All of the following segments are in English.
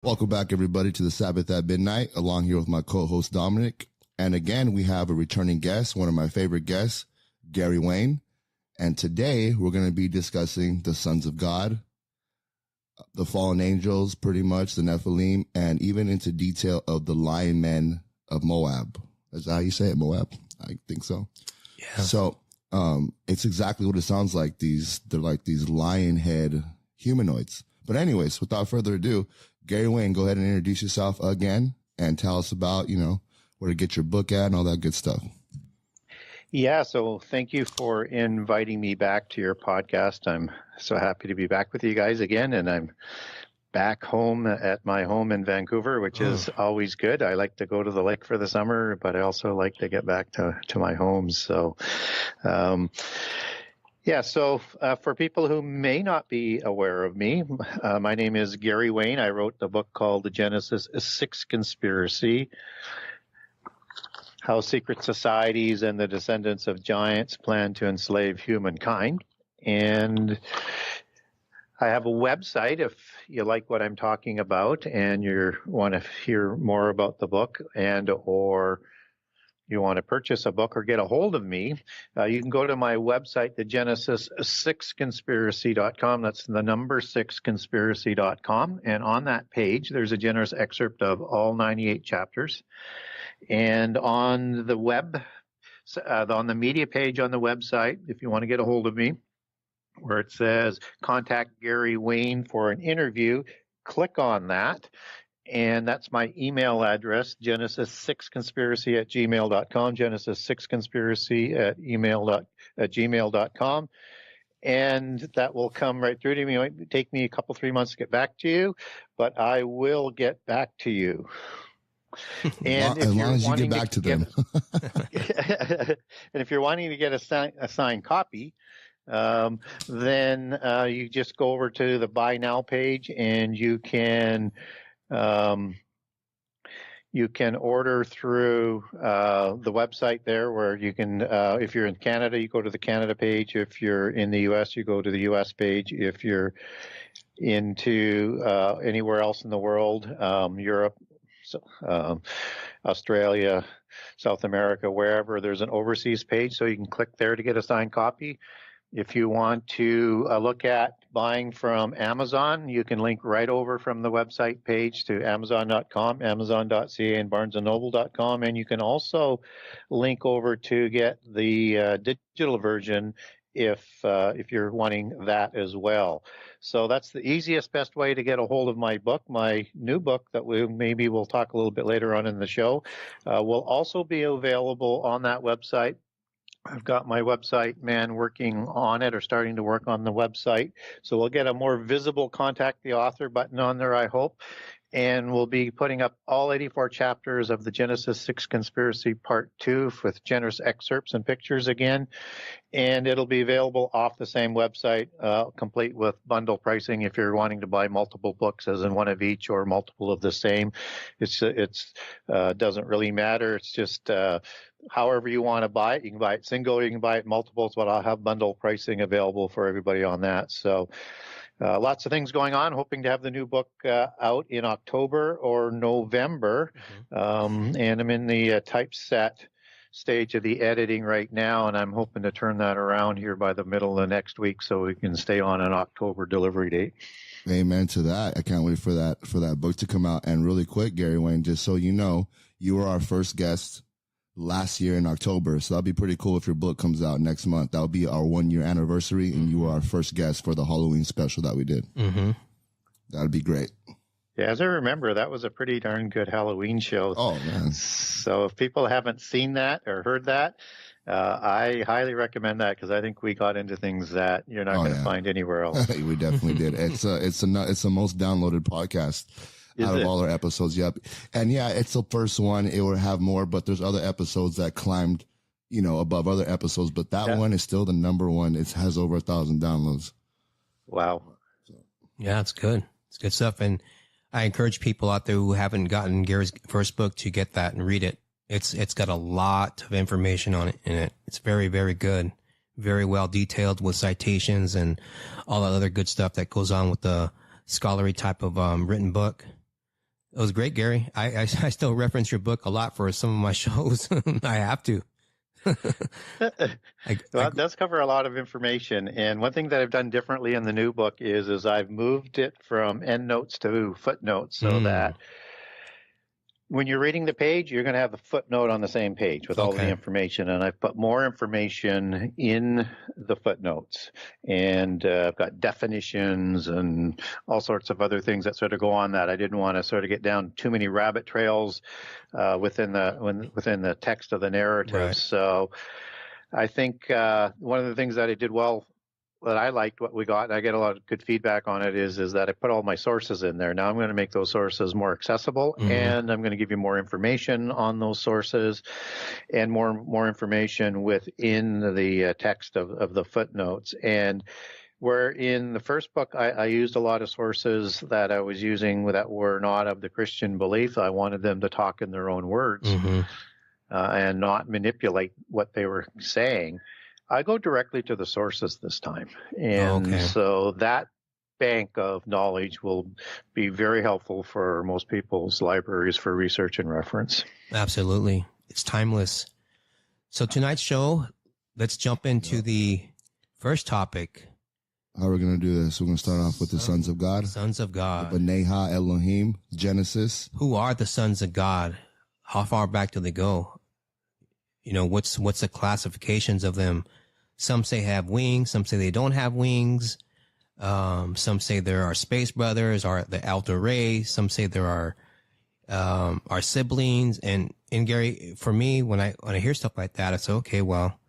Welcome back, everybody, to the Sabbath at Midnight, along here with my co-host Dominic. And again, we have a returning guest, one of my favorite guests, Gary Wayne. And today we're going to be discussing the sons of God, the fallen angels, pretty much, the Nephilim, and even into detail of the lion men of Moab. Is that how you say it, Moab? I think so. Yeah. So, it's exactly what it sounds like. They're like these lion head humanoids. But anyways, without further ado, Gary Wayne, go ahead and introduce yourself again and tell us about, where to get your book at and all that good stuff. Yeah, so thank you for inviting me back to your podcast. I'm so happy to be back with you guys again, and I'm back home at my home in Vancouver, which is always good. I like to go to the lake for the summer, but I also like to get back to my home. So, for people who may not be aware of me, my name is Gary Wayne. I wrote the book called The Genesis 6 Conspiracy, How Secret Societies and the Descendants of Giants Plan to Enslave Humankind. And I have a website if you like what I'm talking about and you want to hear more about the book or you want to purchase a book or get a hold of me, you can go to my website, the Genesis6conspiracy.com. That's the number 6conspiracy.com. And on that page, there's a generous excerpt of all 98 chapters. And on the on the media page on the website, if you want to get a hold of me, where it says contact Gary Wayne for an interview, click on that. And that's my email address, genesis6conspiracy@gmail.com, genesis6conspiracy@gmail.com. And that will come right through to me. It might take me a couple, 3 months to get back to you, but I will get back to you. And as long as you get back to them. And if you're wanting to get a signed copy, then you just go over to the Buy Now page and you can order through the website there, where you can, if you're in Canada, you go to the Canada page. If you're in the U.S., you go to the U.S. page. If you're into anywhere else in the world, Europe, Australia, South America, wherever, there's an overseas page, so you can click there to get a signed copy. If you want to look at buying from Amazon, you can link right over from the website page to Amazon.com, Amazon.ca, and BarnesandNoble.com. And you can also link over to get the digital version if you're wanting that as well. So that's the easiest, best way to get a hold of my book. My new book that we'll talk a little bit later on in the show will also be available on that website. I've got my website man working on it, or starting to work on the website. So we'll get a more visible contact the author button on there, I hope. And we'll be putting up all 84 chapters of the Genesis 6 Conspiracy Part 2 with generous excerpts and pictures again. And it'll be available off the same website, complete with bundle pricing if you're wanting to buy multiple books, as in one of each or multiple of the same. It's doesn't really matter. It's just however you want to buy it. You can buy it single, you can buy it multiples, but I'll have bundle pricing available for everybody on that. So lots of things going on. Hoping to have the new book out in October or November. And I'm in the typeset stage of the editing right now, and I'm hoping to turn that around here by the middle of the next week so we can stay on an October delivery date. Amen to that. I can't wait for that book to come out. And really quick, Gary Wayne, just so you know, you were our first guest last year in October. So that'll be pretty cool if your book comes out next month. That'll be our 1-year anniversary, and you were our first guest for the Halloween special that we did. That'd be great. Yeah, as I remember, that was a pretty darn good Halloween show. Oh, man. So if people haven't seen that or heard that, I highly recommend that, because I think we got into things that you're not going to find anywhere else. We definitely did. It's the most downloaded podcast out of all our episodes. Yep. And yeah, it's the first one. It will have more, but there's other episodes that climbed, above other episodes, but that one is still the number one. It has over 1,000 downloads. Wow. Yeah, it's good. It's good stuff. And I encourage people out there who haven't gotten Gary's first book to get that and read it. It's got a lot of information on it in it. It's very, very good. Very well detailed with citations and all that other good stuff that goes on with the scholarly type of written book. It was great, Gary. I still reference your book a lot for some of my shows. I have to. Well, it does cover a lot of information. And one thing that I've done differently in the new book is I've moved it from endnotes to footnotes so that when you're reading the page, you're going to have the footnote on the same page with all of the information. And I've put more information in the footnotes. And I've got definitions and all sorts of other things that sort of go on that. I didn't want to sort of get down too many rabbit trails within the text of the narrative. Right. So I think one of the things that I did well, that I liked what we got, and I get a lot of good feedback on it, is that I put all my sources in there. Now I'm going to make those sources more accessible, and I'm going to give you more information on those sources and more information within the text of the footnotes. And where in the first book, I used a lot of sources that I was using that were not of the Christian belief. I wanted them to talk in their own words and not manipulate what they were saying. I go directly to the sources this time. And so that bank of knowledge will be very helpful for most people's libraries for research and reference. Absolutely. It's timeless. So tonight's show, let's jump into the first topic. How we're going to do this? We're going to start off with the sons of God. Sons of God. The B'nai Ha Elohim, Genesis. Who are the sons of God? How far back do they go? You know, what's the classifications of them? Some say have wings. Some say they don't have wings. Some say there are space brothers or the Alter race. Some say there are siblings. And Gary, for me, when I hear stuff like that, I say, okay, well,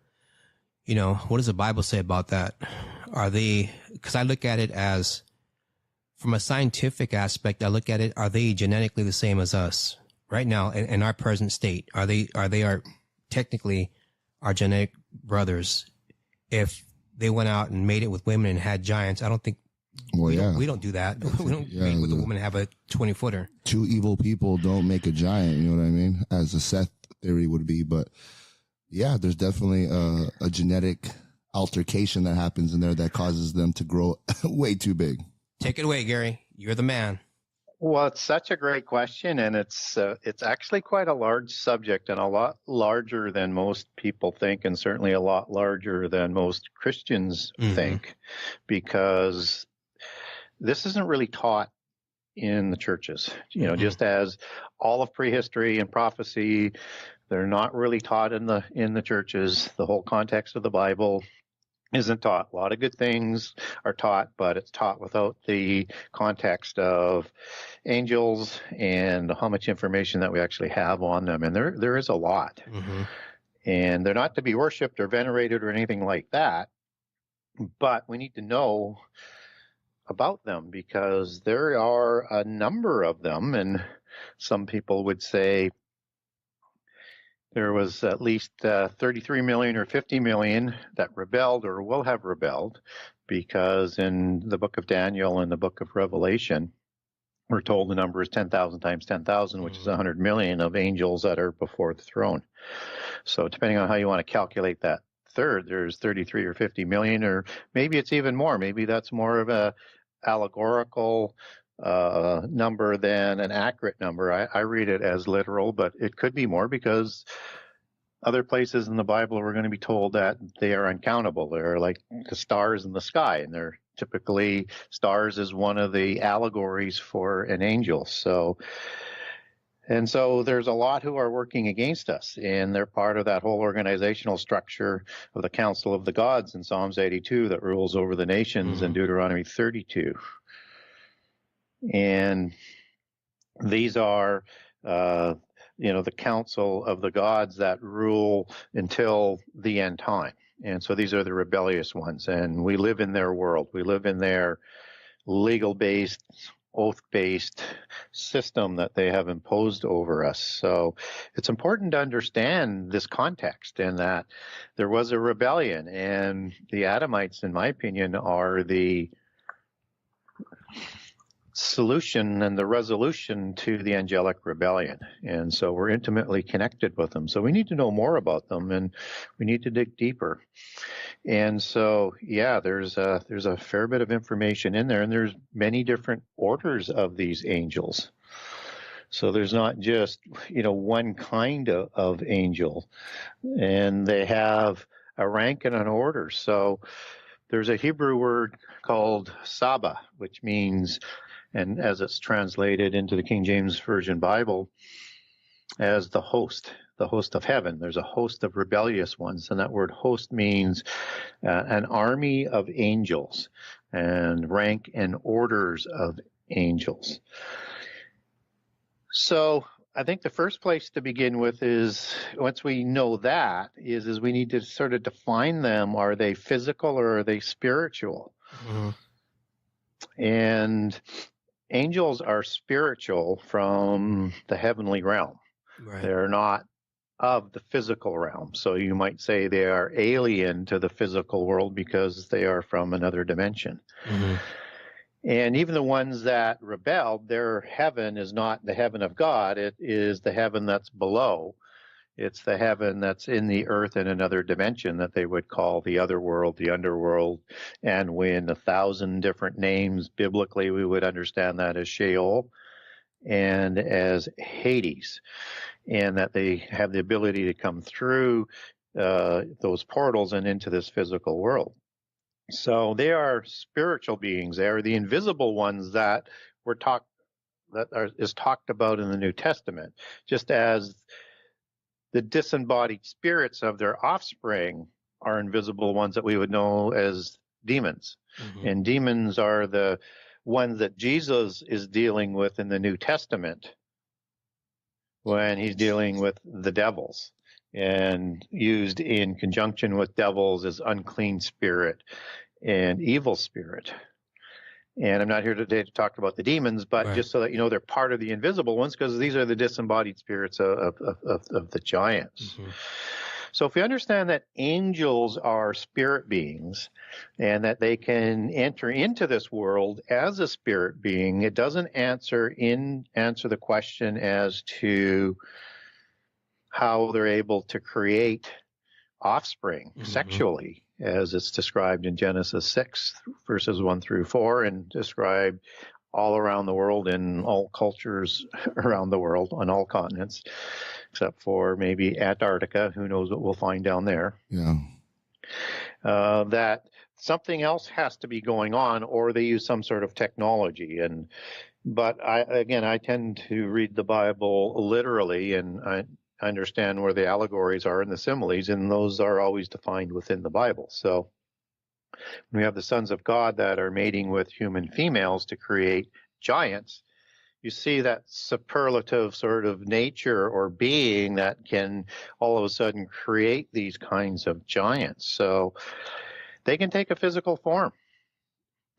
you know, what does the Bible say about that? Are they? Because I look at it as, from a scientific aspect, I look at it. Are they genetically the same as us right now in our present state? Are they technically our genetic brothers? If they went out and made it with women and had giants, I don't think we don't do that. We don't mate with a woman and have a 20-footer. Two evil people don't make a giant, you know what I mean? As the Seth theory would be. But yeah, there's definitely a genetic altercation that happens in there that causes them to grow way too big. Take it away, Gary. You're the man. Well, it's such a great question, and it's actually quite a large subject and a lot larger than most people think, and certainly a lot larger than most Christians think, because this isn't really taught in the churches. You know, just as all of prehistory and prophecy, they're not really taught in the churches. The whole context of the Bible isn't taught. A lot of good things are taught, but it's taught without the context of angels and how much information that we actually have on them. And there is a lot. And they're not to be worshipped or venerated or anything like that, but we need to know about them because there are a number of them. And some people would say there was at least 33 million or 50 million that rebelled or will have rebelled, because in the book of Daniel and the book of Revelation, we're told the number is 10,000 times 10,000, which is 100 million of angels that are before the throne. So depending on how you want to calculate that third, there's 33 or 50 million, or maybe it's even more. Maybe that's more of a allegorical number than an accurate number. I read it as literal, but it could be more because other places in the Bible we're going to be told that they are uncountable. They're like the stars in the sky, and they're typically, stars is one of the allegories for an angel. So there's a lot who are working against us, and they're part of that whole organizational structure of the Council of the Gods in Psalms 82 that rules over the nations in Deuteronomy 32. And these are, the council of the gods that rule until the end time. And so these are the rebellious ones. And we live in their world. We live in their legal-based, oath-based system that they have imposed over us. So it's important to understand this context and that there was a rebellion. And the Adamites, in my opinion, are the solution and the resolution to the angelic rebellion. And so we're intimately connected with them. So we need to know more about them, and we need to dig deeper. And so, yeah, there's a fair bit of information in there, and there's many different orders of these angels. So there's not just, one kind of angel, and they have a rank and an order. So there's a Hebrew word called Sabbath, which means, and as it's translated into the King James Version Bible, as the host of heaven. There's a host of rebellious ones, and that word host means an army of angels and rank and orders of angels. So I think the first place to begin with is, once we know that, is we need to sort of define them. Are they physical or are they spiritual? Mm-hmm. And angels are spiritual from the heavenly realm. Right. They're not of the physical realm. So you might say they are alien to the physical world because they are from another dimension. Mm-hmm. And even the ones that rebelled, their heaven is not the heaven of God. It is the heaven that's below. It's the heaven that's in the earth in another dimension that they would call the other world, the underworld, and when 1,000 different names biblically, we would understand that as Sheol and as Hades, and that they have the ability to come through those portals and into this physical world. So they are spiritual beings. They are the invisible ones that is talked about in the New Testament, just as the disembodied spirits of their offspring are invisible ones that we would know as demons. Mm-hmm. And demons are the ones that Jesus is dealing with in the New Testament when he's dealing with the devils, and used in conjunction with devils as unclean spirit and evil spirit. And I'm not here today to talk about the demons, but right, just so that you know, they're part of the invisible ones, because these are the disembodied spirits of the giants. Mm-hmm. So if we understand that angels are spirit beings and that they can enter into this world as a spirit being, it doesn't answer the question as to how they're able to create offspring sexually, as it's described in Genesis 6, verses 1 through 4, and described all around the world in all cultures around the world on all continents, except for maybe Antarctica. Who knows what we'll find down there. Yeah. That something else has to be going on, or they use some sort of technology. But I tend to read the Bible literally, and I understand where the allegories are and the similes, and those are always defined within the Bible. So when we have the sons of God that are mating with human females to create giants, you see that superlative sort of nature or being that can all of a sudden create these kinds of giants. So they can take a physical form,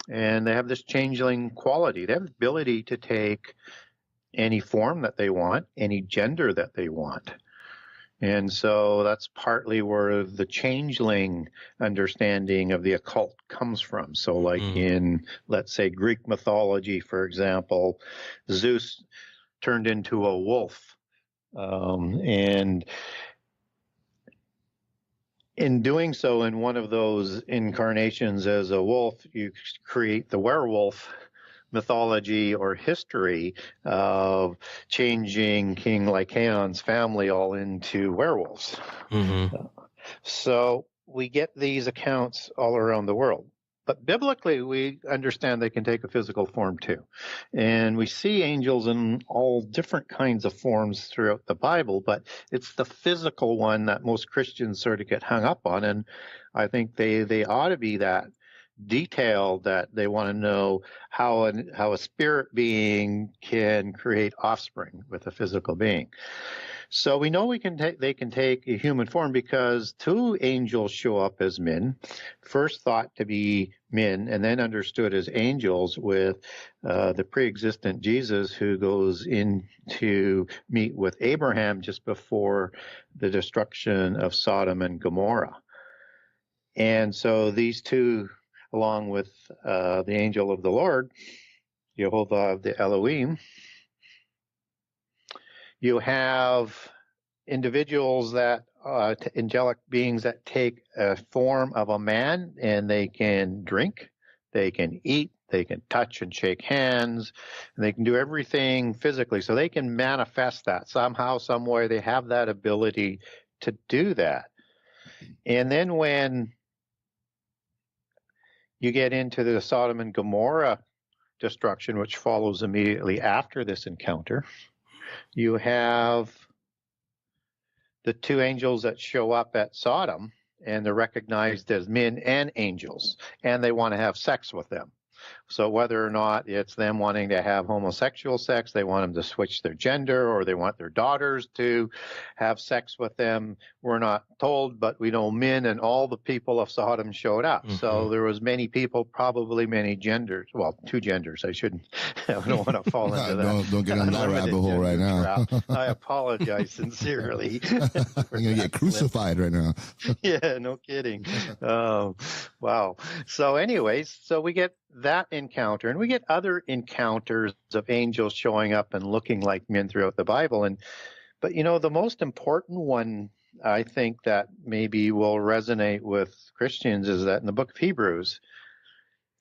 and they have this changeling quality. They have the ability to take any form that they want, any gender that they want. And so that's partly where the changeling understanding of the occult comes from. So like in, let's say, Greek mythology, for example, Zeus turned into a wolf. And in doing so, in one of those incarnations as a wolf, you create the werewolf mythology or history of changing King Lycaon's family all into werewolves. So we get these accounts all around the world. But biblically, we understand they can take a physical form too. And we see angels in all different kinds of forms throughout the Bible, but it's the physical one that most Christians sort of get hung up on. And I think they ought to be that detailed, that they want to know how a spirit being can create offspring with a physical being. So we know they can take a human form because two angels show up as men, first thought to be men and then understood as angels, with the pre-existent Jesus who goes in to meet with Abraham just before the destruction of Sodom and Gomorrah. And so these two, along with the angel of the Lord, Jehovah the Elohim, you have individuals that angelic beings that take a form of a man, and they can drink, they can eat, They can touch and shake hands, and they can do everything physically. So they can manifest that somehow, some way. They have that ability to do that. And then when you get into the Sodom and Gomorrah destruction, which follows immediately after this encounter, you have the two angels that show up at Sodom, and they're recognized as men and angels, and they want to have sex with them. So whether or not it's them wanting to have homosexual sex, they want them to switch their gender, or they want their daughters to have sex with them, we're not told, but we know men and all the people of Sodom showed up. Mm-hmm. So there was many people, probably many genders. Well, two genders. I don't want to fall into that. Don't get in that rabbit hole right now. I apologize sincerely. You're going to get crucified right now. Yeah, no kidding. Wow. So anyways, so we get that encounter, and we get other encounters of angels showing up and looking like men throughout the Bible. But the most important one, I think, that maybe will resonate with Christians is that in the book of Hebrews,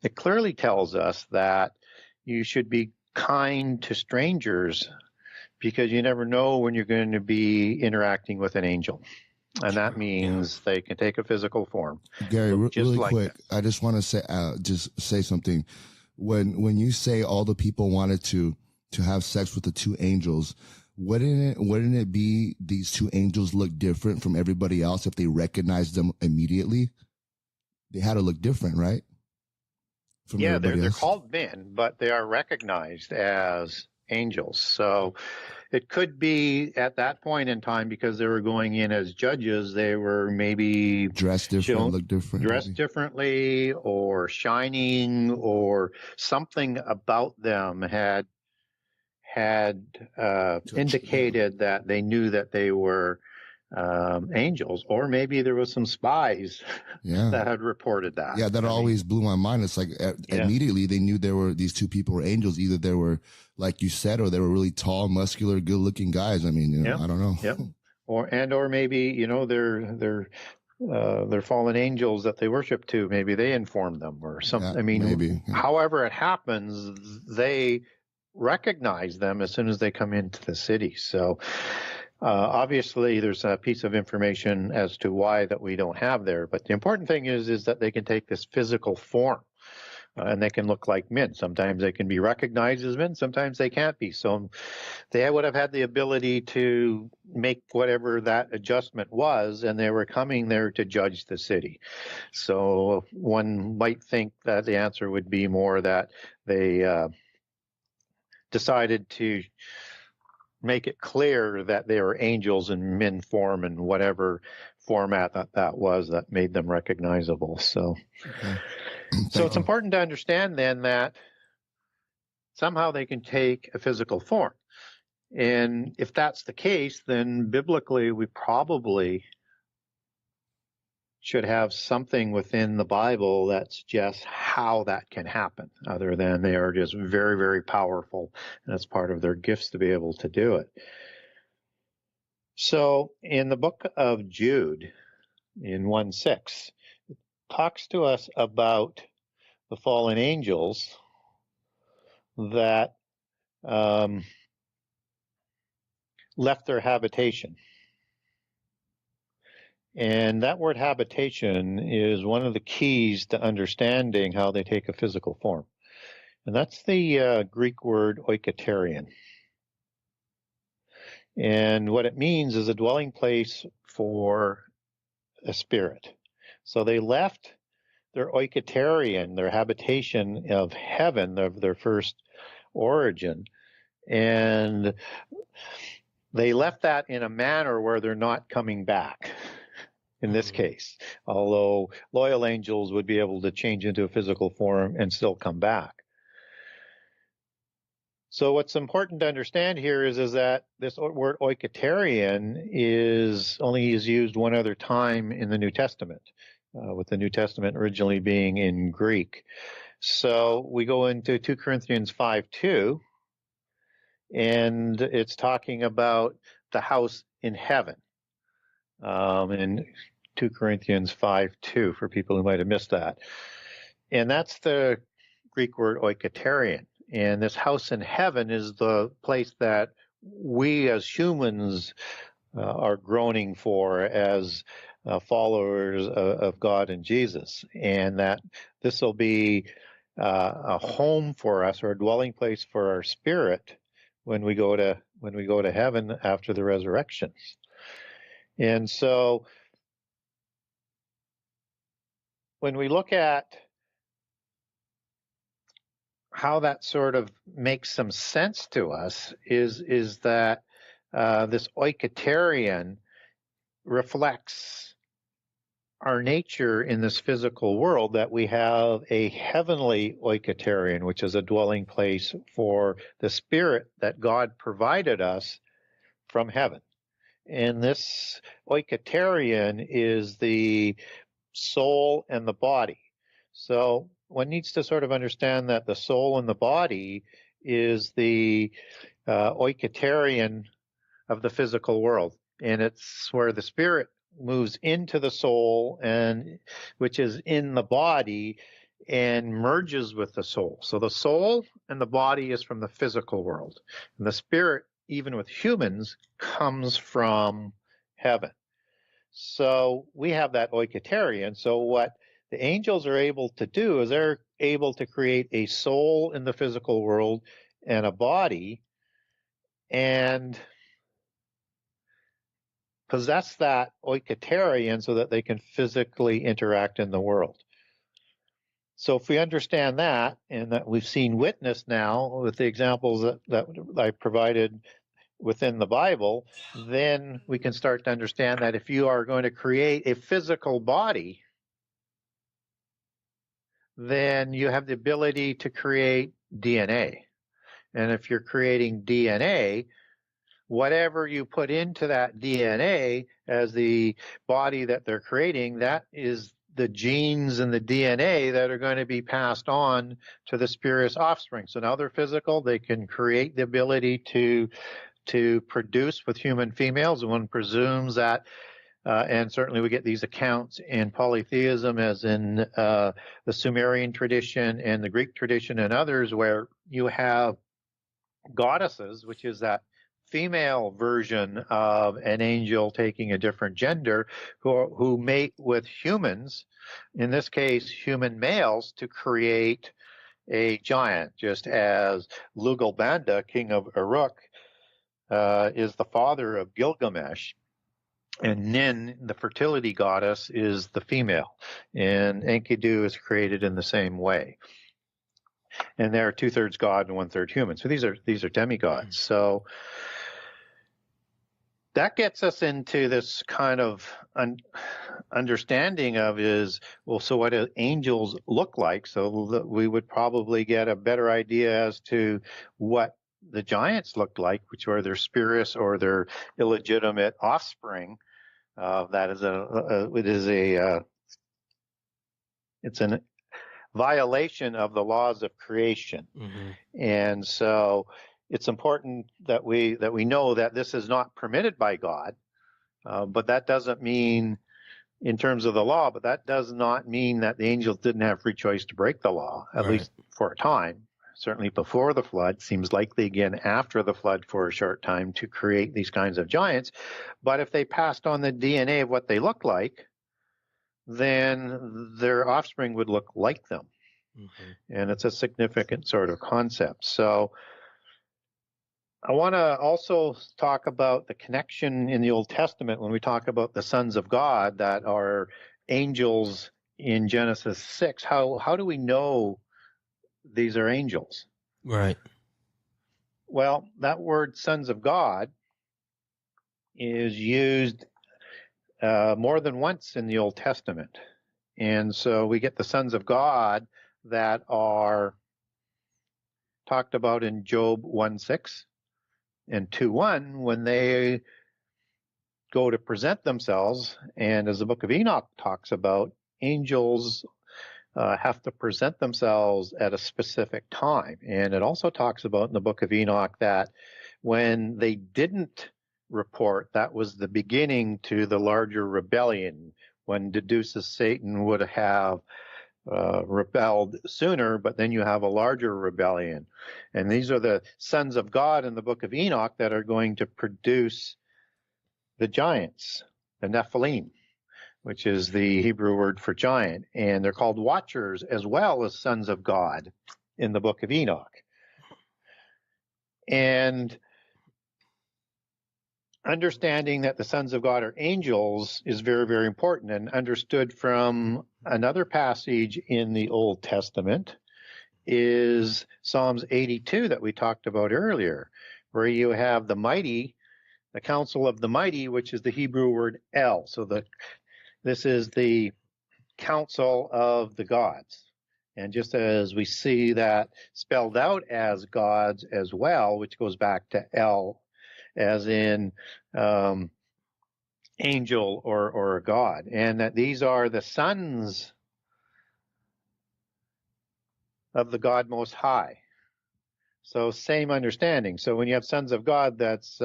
it clearly tells us that you should be kind to strangers because you never know when you're going to be interacting with an angel. And that means they can take a physical form. Gary, really like quick, I just want to say something. When you say all the people wanted to have sex with the two angels, wouldn't it be these two angels look different from everybody else if they recognized them immediately? They had to look different, right? Yeah, they're called men, but they are recognized as angels. So it could be at that point in time, because they were going in as judges, they were maybe dressed different, look different, dressed differently, or shining, or something about them had indicated that they knew that they were angels, or maybe there was some spies that had reported that. Yeah, that always blew my mind. It's like immediately they knew these two people were angels. Either they were, like you said, or they were really tall, muscular, good-looking guys. I mean, I don't know. Yep. Or maybe they're fallen angels that they worship to. Maybe they informed them or something. I mean, maybe. However it happens, they recognize them as soon as they come into the city. So. Obviously, there's a piece of information as to why that we don't have there. But the important thing is that they can take this physical form, and they can look like men. Sometimes they can be recognized as men. Sometimes they can't be. So they would have had the ability to make whatever that adjustment was, and they were coming there to judge the city. So one might think that the answer would be more that they decided to make it clear that they were angels in men form, and whatever format that was that made them recognizable. So, so it's important to understand then that somehow they can take a physical form. And if that's the case, then biblically we probably should have something within the Bible that suggests how that can happen, other than they are just very, very powerful, and it's part of their gifts to be able to do it. So in the book of Jude, in 1:6, it talks to us about the fallen angels that left their habitation. And that word habitation is one of the keys to understanding how they take a physical form. And that's the Greek word oikaterion. And what it means is a dwelling place for a spirit. So they left their oikaterion, their habitation of heaven, of their first origin, and they left that in a manner where they're not coming back. In this case, although loyal angels would be able to change into a physical form and still come back. So what's important to understand here is that this word oikaterion is used one other time in the New Testament, with the New Testament originally being in Greek. So we go into 2 Corinthians 5:2, and it's talking about the house in heaven. In 2 Corinthians 5:2, for people who might have missed that. And that's the Greek word oiketerion. And this house in heaven is the place that we as humans are groaning for as followers of God and Jesus, and that this will be a home for us, or a dwelling place for our spirit when we go to heaven after the resurrection. And so when we look at how that sort of makes some sense to us is that this oiketerion reflects our nature in this physical world, that we have a heavenly oiketerion, which is a dwelling place for the spirit that God provided us from heaven. And this oiketerion is the soul and the body. So one needs to sort of understand that the soul and the body is the oiketerion of the physical world, and it's where the spirit moves into the soul, and which is in the body, and merges with the soul. So the soul and the body is from the physical world, and the spirit, even with humans, comes from heaven. So we have that oiketerion. So what the angels are able to do is they're able to create a soul in the physical world and a body, and possess that oiketerion so that they can physically interact in the world. So if we understand that, and that we've seen witness now with the examples that I provided within the Bible, then we can start to understand that if you are going to create a physical body, then you have the ability to create DNA. And if you're creating DNA, whatever you put into that DNA as the body that they're creating, that is the genes and the DNA that are going to be passed on to the spirit's offspring. So now they're physical. They can create the ability to produce with human females. One presumes that, and certainly we get these accounts in polytheism, as in the Sumerian tradition and the Greek tradition and others, where you have goddesses, which is that female version of an angel taking a different gender, who mate with humans, in this case human males, to create a giant, just as Lugalbanda, king of Uruk, is the father of Gilgamesh, and Nin, the fertility goddess, is the female, and Enkidu is created in the same way. And they're 2/3 God and 1/3 human. So these are demigods. So that gets us into this kind of understanding of so what do angels look like? So we would probably get a better idea as to what the giants looked like, which are their spirits or their illegitimate offspring. It's an violation of the laws of creation. Mm-hmm. And so it's important that we know that this is not permitted by God, but that doesn't mean, in terms of the law, but that does not mean that the angels didn't have free choice to break the law, at least for a time. Certainly before the flood, seems likely again after the flood for a short time, to create these kinds of giants. But if they passed on the DNA of what they look like, then their offspring would look like them. Mm-hmm. And it's a significant sort of concept. So I want to also talk about the connection in the Old Testament when we talk about the sons of God that are angels in Genesis 6. How do we know these are angels? Right. Well, that word sons of God is used more than once in the Old Testament. And so we get the sons of God that are talked about in Job 1:6 and 2:1 when they go to present themselves. And as the book of Enoch talks about, angels have to present themselves at a specific time. And it also talks about in the book of Enoch that when they didn't report, that was the beginning to the larger rebellion, when deduces Satan would have rebelled sooner, but then you have a larger rebellion. And these are the sons of God in the book of Enoch that are going to produce the giants, the Nephilim, which is the Hebrew word for giant. And they're called watchers as well as sons of God in the book of Enoch. And understanding that the sons of God are angels is very, very important, and understood from another passage in the Old Testament is Psalms 82 that we talked about earlier, where you have the mighty, the council of the mighty, which is the Hebrew word El. So this is the council of the gods. And just as we see that spelled out as gods as well, which goes back to El, as in angel or a god, and that these are the sons of the God Most High. So same understanding. So when you have sons of God, that's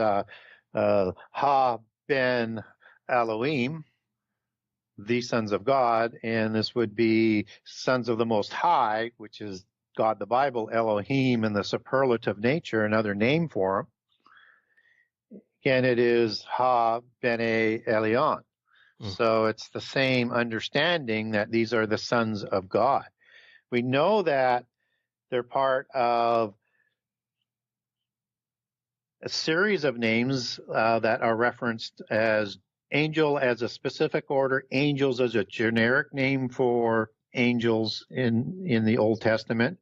Ha Ben Elohim, the sons of God, and this would be sons of the Most High, which is God the Bible, Elohim, in the superlative nature, another name for him. Again, it is Ha Bene Elion. So it's the same understanding that these are the sons of God. We know that they're part of a series of names that are referenced as angel as a specific order, angels as a generic name for angels in the Old Testament,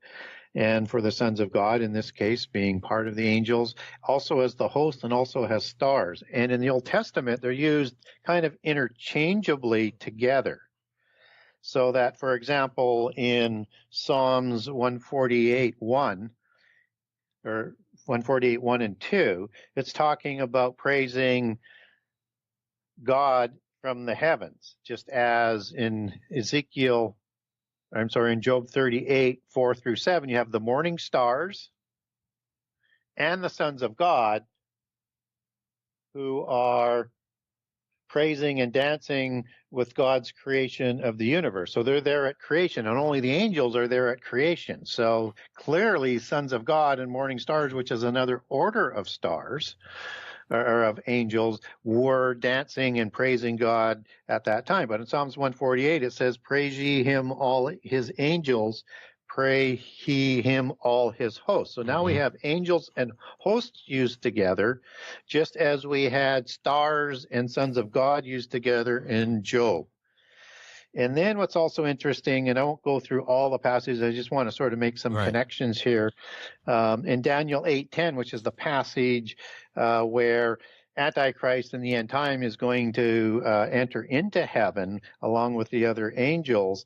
and for the sons of God, in this case, being part of the angels, also as the host and also has stars. And in the Old Testament, they're used kind of interchangeably together. So that, for example, in Psalms 148:1, or 148:1 and 2, it's talking about praising God from the heavens, just as in in Job 38:4-7, you have the morning stars and the sons of God who are praising and dancing with God's creation of the universe. So they're there at creation, and only the angels are there at creation. So clearly, sons of God and morning stars, which is another order of stars, or of angels, were dancing and praising God at that time. But in Psalms 148, it says, praise ye him all his angels, pray he him all his hosts. So now we have angels and hosts used together, just as we had stars and sons of God used together in Job. And then what's also interesting, and I won't go through all the passages, I just want to sort of make some connections here. In Daniel 8:10, which is the passage where Antichrist in the end time is going to enter into heaven along with the other angels,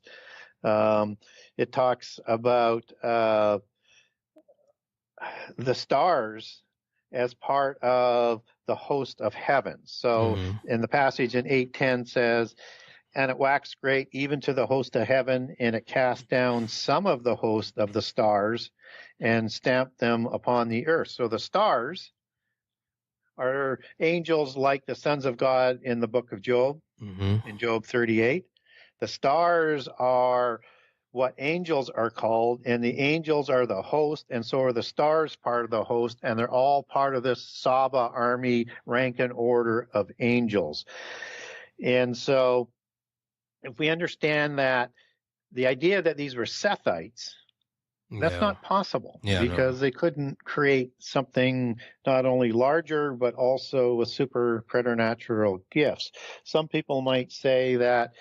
it talks about the stars as part of the host of heaven. So in the passage in 8:10 says, and it waxed great even to the host of heaven, and it cast down some of the host of the stars and stamped them upon the earth. So the stars are angels like the sons of God in the book of Job, in Job 38. The stars are what angels are called, and the angels are the host, and so are the stars part of the host, and they're all part of this Saba army rank and order of angels. And so if we understand that the idea that these were Sethites, that's not possible, because they couldn't create something not only larger, but also with super preternatural gifts. Some people might say that,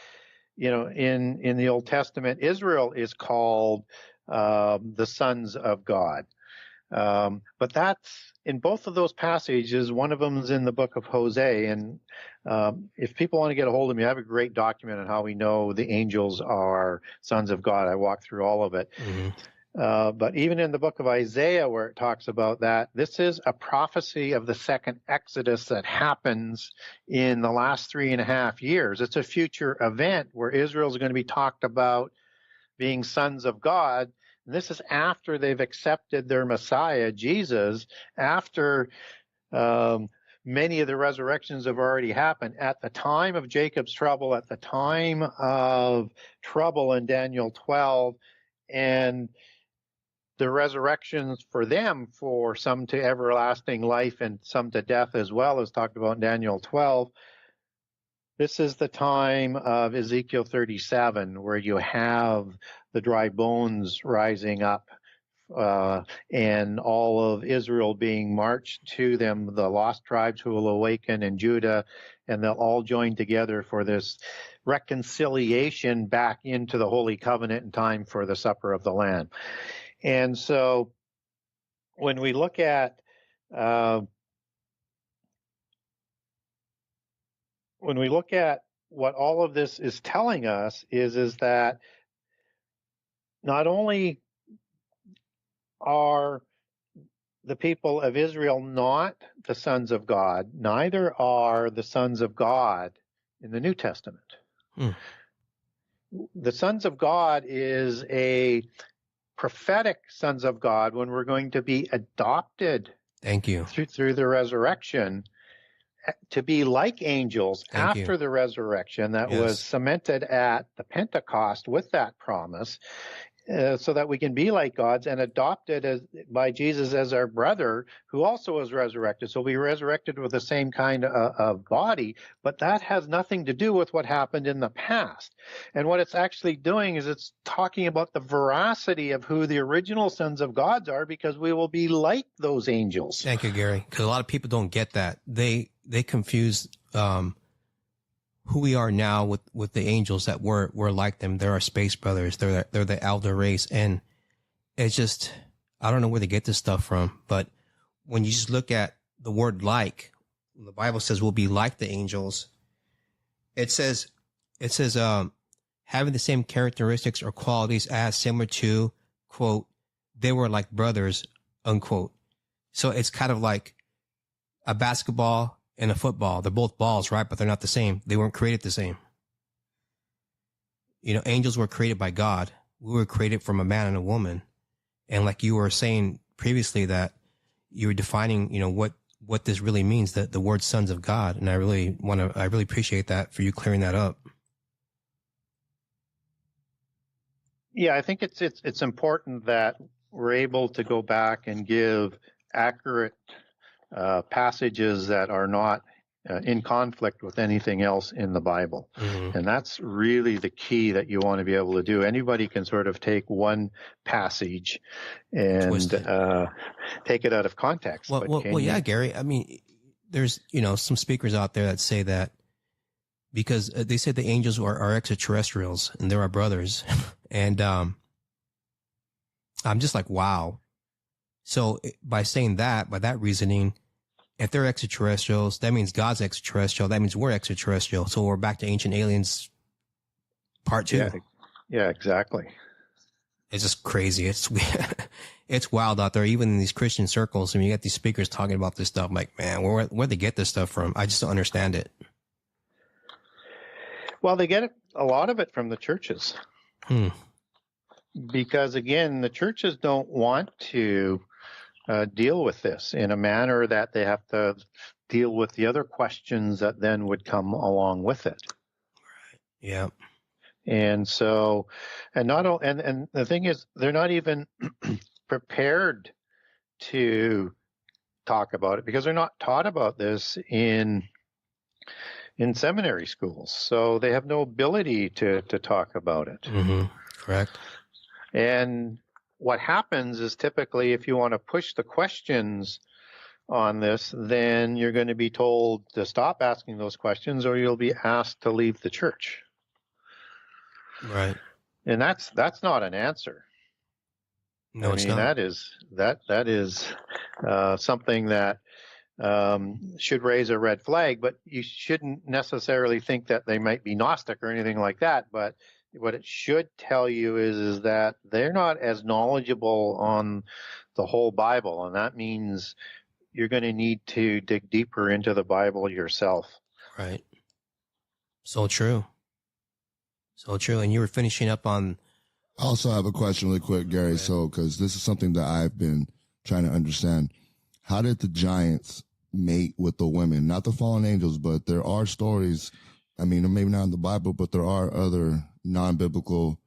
in the Old Testament, Israel is called the sons of God. But that's in both of those passages. One of them is in the book of Hosea. And if people want to get a hold of me, I have a great document on how we know the angels are sons of God. I walk through all of it. But even in the book of Isaiah, where it talks about that, this is a prophecy of the second Exodus that happens in the last 3.5 years. It's a future event where Israel is going to be talked about being sons of God. And this is after they've accepted their Messiah, Jesus, after many of the resurrections have already happened. At the time of Jacob's trouble, at the time of trouble in Daniel 12, and the resurrections for them, for some to everlasting life and some to death as well, as talked about in Daniel 12. This is the time of Ezekiel 37, where you have the dry bones rising up, and all of Israel being marched to them, the lost tribes who will awaken in Judah, and they'll all join together for this reconciliation back into the Holy Covenant in time for the Supper of the Lamb. And so when we look at what all of this is telling us is that not only are the people of Israel not the sons of God, neither are the sons of God in the New Testament. The sons of God is a prophetic sons of God when we're going to be adopted. Thank you. Through the resurrection, to be like angels after the resurrection that was cemented at the Pentecost with that promise, so that we can be like gods and adopted by Jesus as our brother, who also was resurrected. So we resurrected with the same kind of body, but that has nothing to do with what happened in the past. And what it's actually doing is it's talking about the veracity of who the original sons of God are, because we will be like those angels. Thank you, Gary. Because a lot of people don't get that. They confuse who we are now with the angels that we're like them. They're our space brothers. They're the elder race. And it's just, I don't know where they get this stuff from, but when you just look at the word like, the Bible says we'll be like the angels. It says, having the same characteristics or qualities as, similar to, quote, they were like brothers, unquote. So it's kind of like a basketball and a football. They're both balls, right? But they're not the same. They weren't created the same. You know, angels were created by God. We were created from a man and a woman. And like you were saying previously, that you were defining, you know, what this really means, the word sons of God. And I really appreciate that, for you clearing that up. Yeah, I think it's important that we're able to go back and give accurate passages that are not in conflict with anything else in the Bible. Mm-hmm. And that's really the key that you want to be able to do. Anybody can sort of take one passage and take it out of context. Well, yeah, Gary. I mean, there's, you know, some speakers out there that say that because they said the angels are extraterrestrials and they're our brothers. And I'm just like, wow. So by saying that, by that reasoning, if they're extraterrestrials, that means God's extraterrestrial. That means we're extraterrestrial. So we're back to Ancient Aliens Part 2. Yeah, exactly. It's just crazy. It's wild out there, even in these Christian circles. I mean, you get these speakers talking about this stuff. I'm like, man, where'd they get this stuff from? I just don't understand it. Well, they get a lot of it from the churches. Because, again, the churches don't want to deal with this in a manner that they have to deal with the other questions that then would come along with it. Right. Yeah. And so, and the thing is, they're not even prepared to talk about it because they're not taught about this in seminary schools. So they have no ability to talk about it. Mm-hmm. Correct. And what happens is typically if you want to push the questions on this, then you're going to be told to stop asking those questions or you'll be asked to leave the church. Right. And that's not an answer. No, it's not. That is something that should raise a red flag, but you shouldn't necessarily think that they might be Gnostic or anything like that. But what it should tell you is that they're not as knowledgeable on the whole Bible, and that means you're going to need to dig deeper into the Bible yourself. Right. So true. So true. And you were finishing up on... I also have a question really quick, Gary. So, because this is something that I've been trying to understand. How did the giants mate with the women, not the fallen angels, but there are stories. I mean, maybe not in the Bible, but there are other non-biblical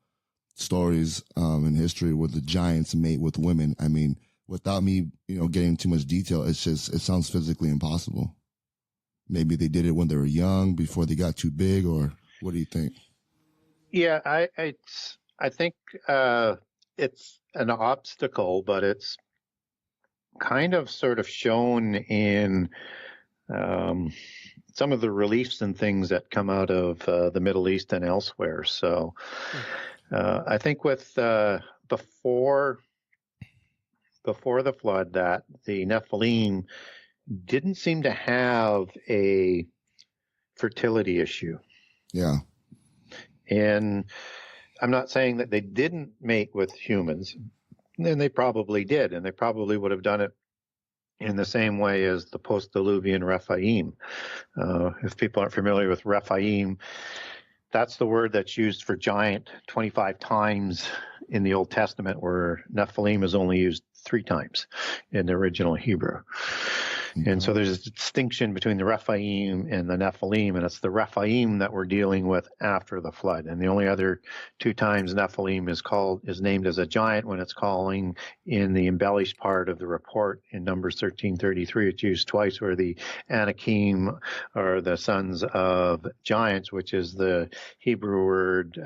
stories in history where the giants mate with women. I mean, without me, getting too much detail, it sounds physically impossible. Maybe they did it when they were young, before they got too big, or what do you think? Yeah, I think it's an obstacle, but it's kind of sort of shown in some of the reliefs and things that come out of the Middle East and elsewhere. So I think with before the flood, that the Nephilim didn't seem to have a fertility issue. Yeah. And I'm not saying that they didn't mate with humans, and they probably did, and they probably would have done it in the same way as the Post-Diluvian Raphaim. If people aren't familiar with Raphaim, that's the word that's used for giant 25 times in the Old Testament, where Nephilim is only used 3 times in the original Hebrew. And so there's a distinction between the Raphaim and the Nephilim, and it's the Raphaim that we're dealing with after the flood. And the only other 2 times Nephilim is named as a giant when it's calling in the embellished part of the report in Numbers 13:33. It's used twice, where the Anakim are the sons of giants, which is the Hebrew word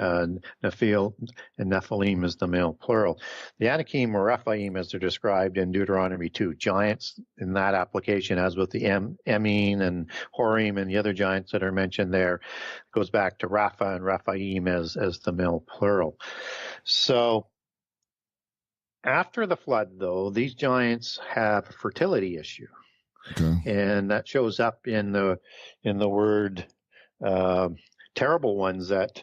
Nephil, and Nephilim is the male plural. The Anakim or Raphaim, as they're described in Deuteronomy 2, giants in that application, as with the Emine and Horim and the other giants that are mentioned there, goes back to Rapha and Raphaim as the male plural. So after the flood, though, these giants have a fertility issue. Okay. And that shows up in the word terrible ones that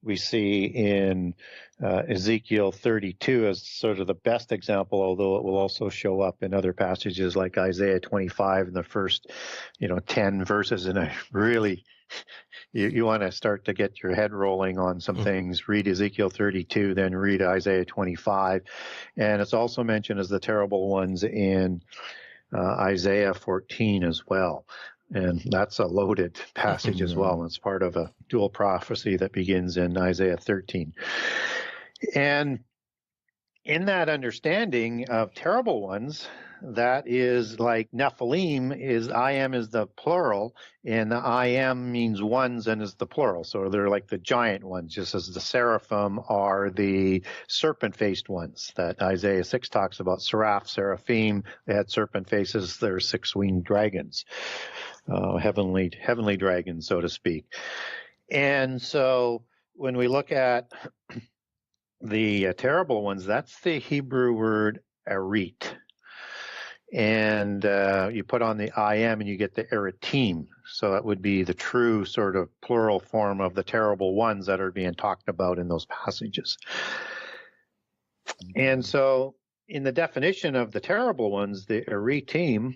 we see in Ezekiel 32 as sort of the best example, although it will also show up in other passages like Isaiah 25 in the first, 10 verses. And I really, you want to start to get your head rolling on some things. Read Ezekiel 32, then read Isaiah 25. And it's also mentioned as the terrible ones in Isaiah 14 as well. And that's a loaded passage as well. It's part of a dual prophecy that begins in Isaiah 13. And in that understanding of terrible ones, that is like Nephilim is I am is the plural, and the I am means ones and is the plural. So they're like the giant ones, just as the seraphim are the serpent-faced ones that Isaiah 6 talks about. Seraphim, they had serpent faces. They're 6-winged dragons, heavenly dragons, so to speak. And so when we look at the terrible ones, that's the Hebrew word arit. And you put on the I am and you get the eritim. So that would be the true sort of plural form of the terrible ones that are being talked about in those passages. And so in the definition of the terrible ones, the eritim,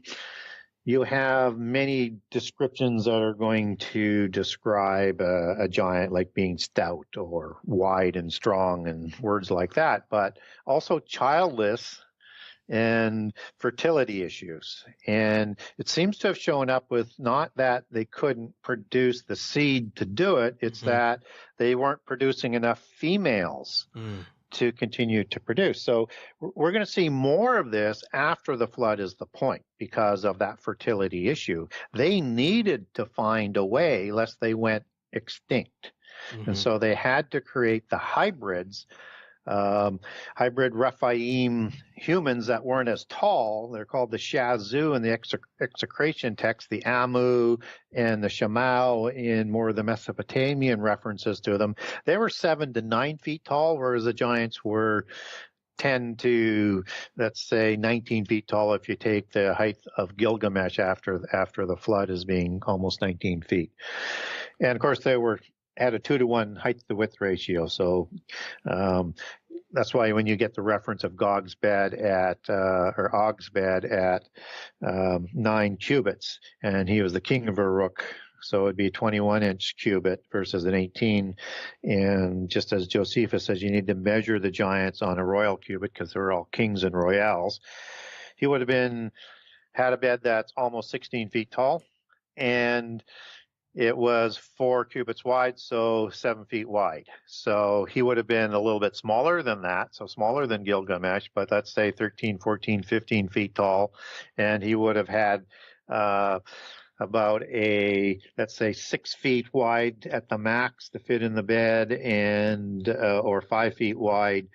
you have many descriptions that are going to describe a giant like being stout or wide and strong and words like that, but also childless and fertility issues. And it seems to have shown up with not that they couldn't produce the seed to do it, it's that they weren't producing enough females to continue to produce. So we're going to see more of this after the flood is the point, because of that fertility issue. They needed to find a way lest they went extinct. And so they had to create the hybrids, hybrid Raphaim humans that weren't as tall. They're called the Shazu in the execration text, the Amu and the Shamau in more of the Mesopotamian references to them. They were 7 to 9 feet tall, whereas the giants were 10 to, let's say, 19 feet tall if you take the height of Gilgamesh after the flood as being almost 19 feet. And of course, they had a 2-to-1 height to width ratio. So that's why when you get the reference of Og's bed at 9 cubits, and he was the king of Uruk, so it'd be a 21-inch cubit versus an 18. And just as Josephus says, you need to measure the giants on a royal cubit because they're all kings and royales. He would have been had a bed that's almost 16 feet tall, and it was 4 cubits wide, so 7 feet wide. So he would have been a little bit smaller than that, so smaller than Gilgamesh, but let's say 13, 14, 15 feet tall. And he would have had about let's say 6 feet wide at the max to fit in the bed, and or 5 feet wide.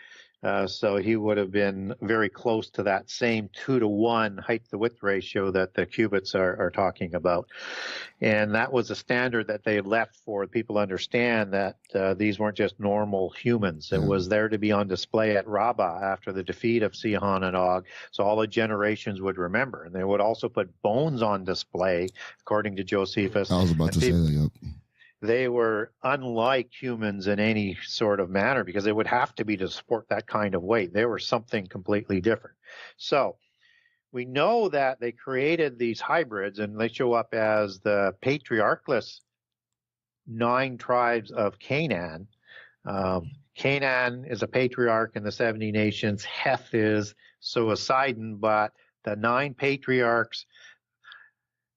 So he would have been very close to that same 2-to-1 height to width ratio that the cubits are talking about. And that was a standard that they left for people to understand that these weren't just normal humans. It was there to be on display at Rabbah after the defeat of Sihon and Og, so all the generations would remember. And they would also put bones on display, according to Josephus. I was about to say that, yep. They were unlike humans in any sort of manner because they would have to be to support that kind of weight. They were something completely different. So we know that they created these hybrids, and they show up as the patriarchless 9 tribes of Canaan. Canaan is a patriarch in the 70 nations. Heth is Suicidon, but the 9 patriarchs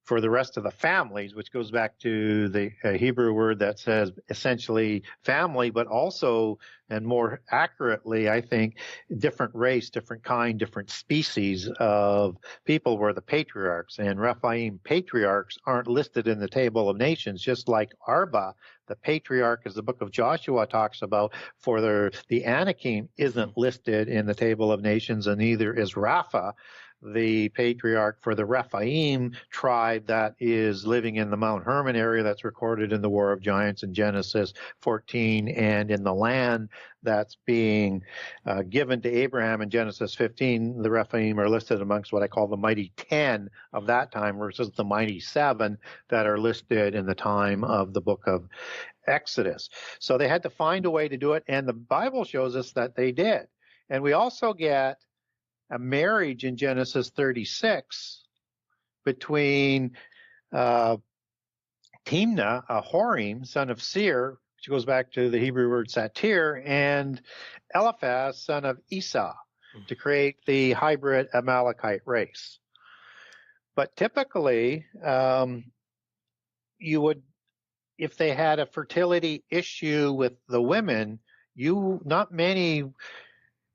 for the rest of the families, which goes back to the Hebrew word that says essentially family, but also, and more accurately, I think, different race, different kind, different species of people were the patriarchs. And Raphaim patriarchs aren't listed in the table of nations, just like Arba, the patriarch, as the book of Joshua talks about, for the Anakim isn't listed in the table of nations, and neither is Rapha, the patriarch for the Rephaim tribe that is living in the Mount Hermon area that's recorded in the War of Giants in Genesis 14, and in the land that's being given to Abraham in Genesis 15. The Rephaim are listed amongst what I call the mighty 10 of that time versus the mighty 7 that are listed in the time of the book of Exodus. So they had to find a way to do it, and the Bible shows us that they did. And we also get a marriage in Genesis 36 between Timnah, a Horim, son of Seir, which goes back to the Hebrew word satir, and Eliphaz, son of Esau, to create the hybrid Amalekite race. But typically, you would, if they had a fertility issue with the women, not many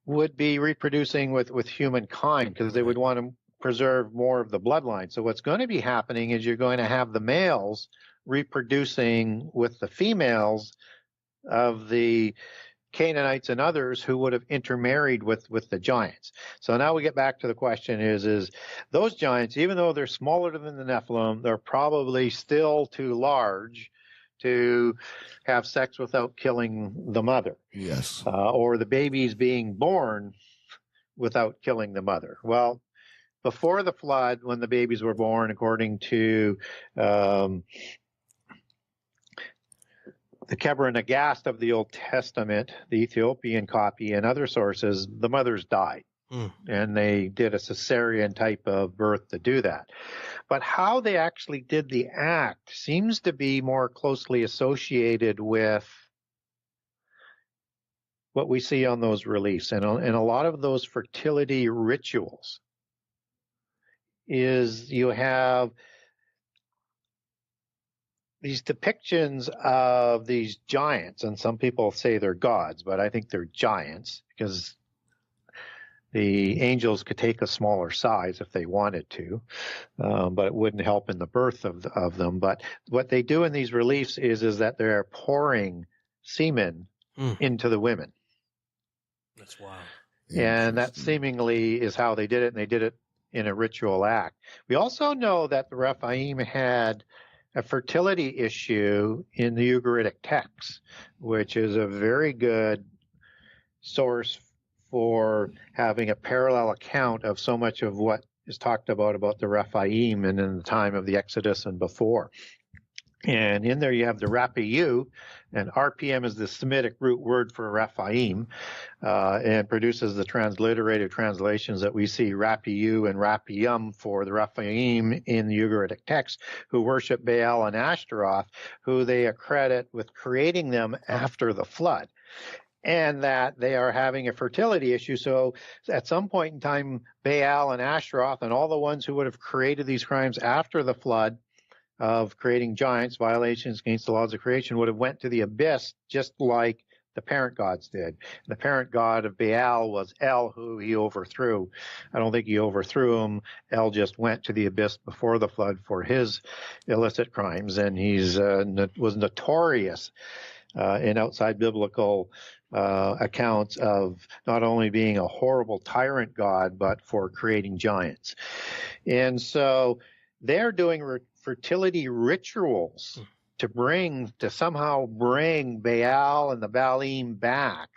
would be reproducing with humankind because they would want to preserve more of the bloodline. So what's going to be happening is you're going to have the males reproducing with the females of the Canaanites and others who would have intermarried with the giants. So now we get back to the question is those giants, even though they're smaller than the Nephilim, they're probably still too large to have sex without killing the mother. Yes. Or the babies being born without killing the mother. Well, before the flood, when the babies were born, according to the Kebra Nagast of the Old Testament, the Ethiopian copy, and other sources, the mothers died. And they did a cesarean type of birth to do that. But how they actually did the act seems to be more closely associated with what we see on those reliefs. And a lot of those fertility rituals is you have these depictions of these giants, and some people say they're gods, but I think they're giants because the angels could take a smaller size if they wanted to, but it wouldn't help in the birth of them. But what they do in these reliefs is that they're pouring semen into the women. That's wild. And that seemingly is how they did it, and they did it in a ritual act. We also know that the Rephaim had a fertility issue in the Ugaritic text, which is a very good source for having a parallel account of so much of what is talked about the Rephaim and in the time of the Exodus and before. And in there you have the Rapiu, and RPM is the Semitic root word for Rephaim, and produces the transliterated translations that we see, Rapiu and Rapium, for the Rephaim in the Ugaritic text, who worship Baal and Ashtaroth, who they accredit with creating them after the flood. and that they are having a fertility issue. So at some point in time, Baal and Ashtaroth and all the ones who would have created these crimes after the flood of creating giants, violations against the laws of creation, would have went to the abyss, just like the parent gods did. The parent god of Baal was El, who he overthrew. I don't think he overthrew him. El just went to the abyss before the flood for his illicit crimes, and he's was notorious in outside biblical accounts of not only being a horrible tyrant god, but for creating giants. And so they're doing fertility rituals to somehow bring Baal and the Baalim back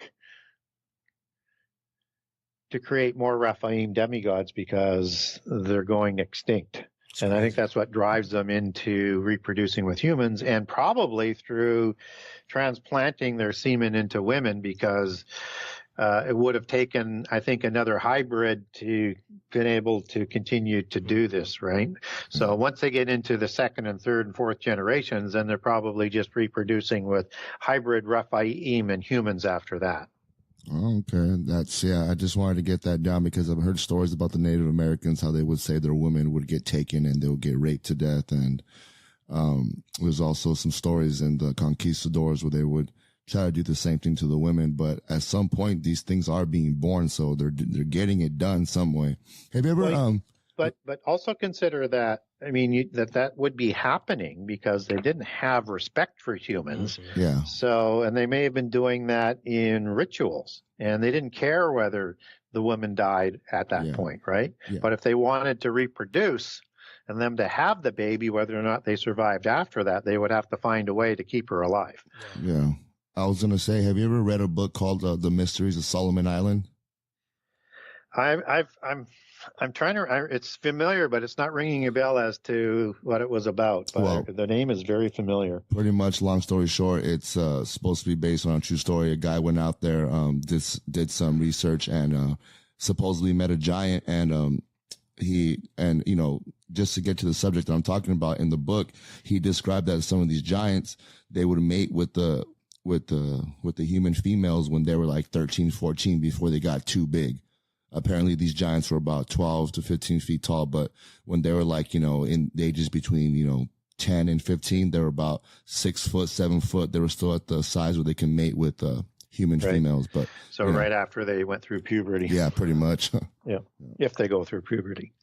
to create more Raphaim demigods because they're going extinct. And I think that's what drives them into reproducing with humans, and probably through transplanting their semen into women, because it would have taken, I think, another hybrid to been able to continue to do this, right? So once they get into the second and third and fourth generations, then they're probably just reproducing with hybrid Raphaim and humans after that. Okay, I just wanted to get that down because I've heard stories about the Native Americans, how they would say their women would get taken and they would get raped to death. And there's also some stories in the conquistadors where they would try to do the same thing to the women. But at some point, these things are being born, so they're getting it done some way. Have you ever But also consider that, I mean, that would be happening because they didn't have respect for humans. Yeah. So, and they may have been doing that in rituals, and they didn't care whether the woman died at that point, right? Yeah. But if they wanted to reproduce and them to have the baby, whether or not they survived after that, they would have to find a way to keep her alive. Yeah. I was going to say, have you ever read a book called The Mysteries of Solomon Island? I'm trying to. It's familiar, but it's not ringing a bell as to what it was about. But the name is very familiar. Pretty much, long story short, it's supposed to be based on a true story. A guy went out there, did some research, and supposedly met a giant. And just to get to the subject that I'm talking about in the book, he described that some of these giants, they would mate with the human females when they were like 13, 14 before they got too big. Apparently these giants were about 12 to 15 feet tall, but when they were like, in the ages between, 10 and 15, they were about 6 foot, 7 foot. They were still at the size where they can mate with human females. But so right after they went through puberty. Yeah, pretty much. Yeah. If they go through puberty.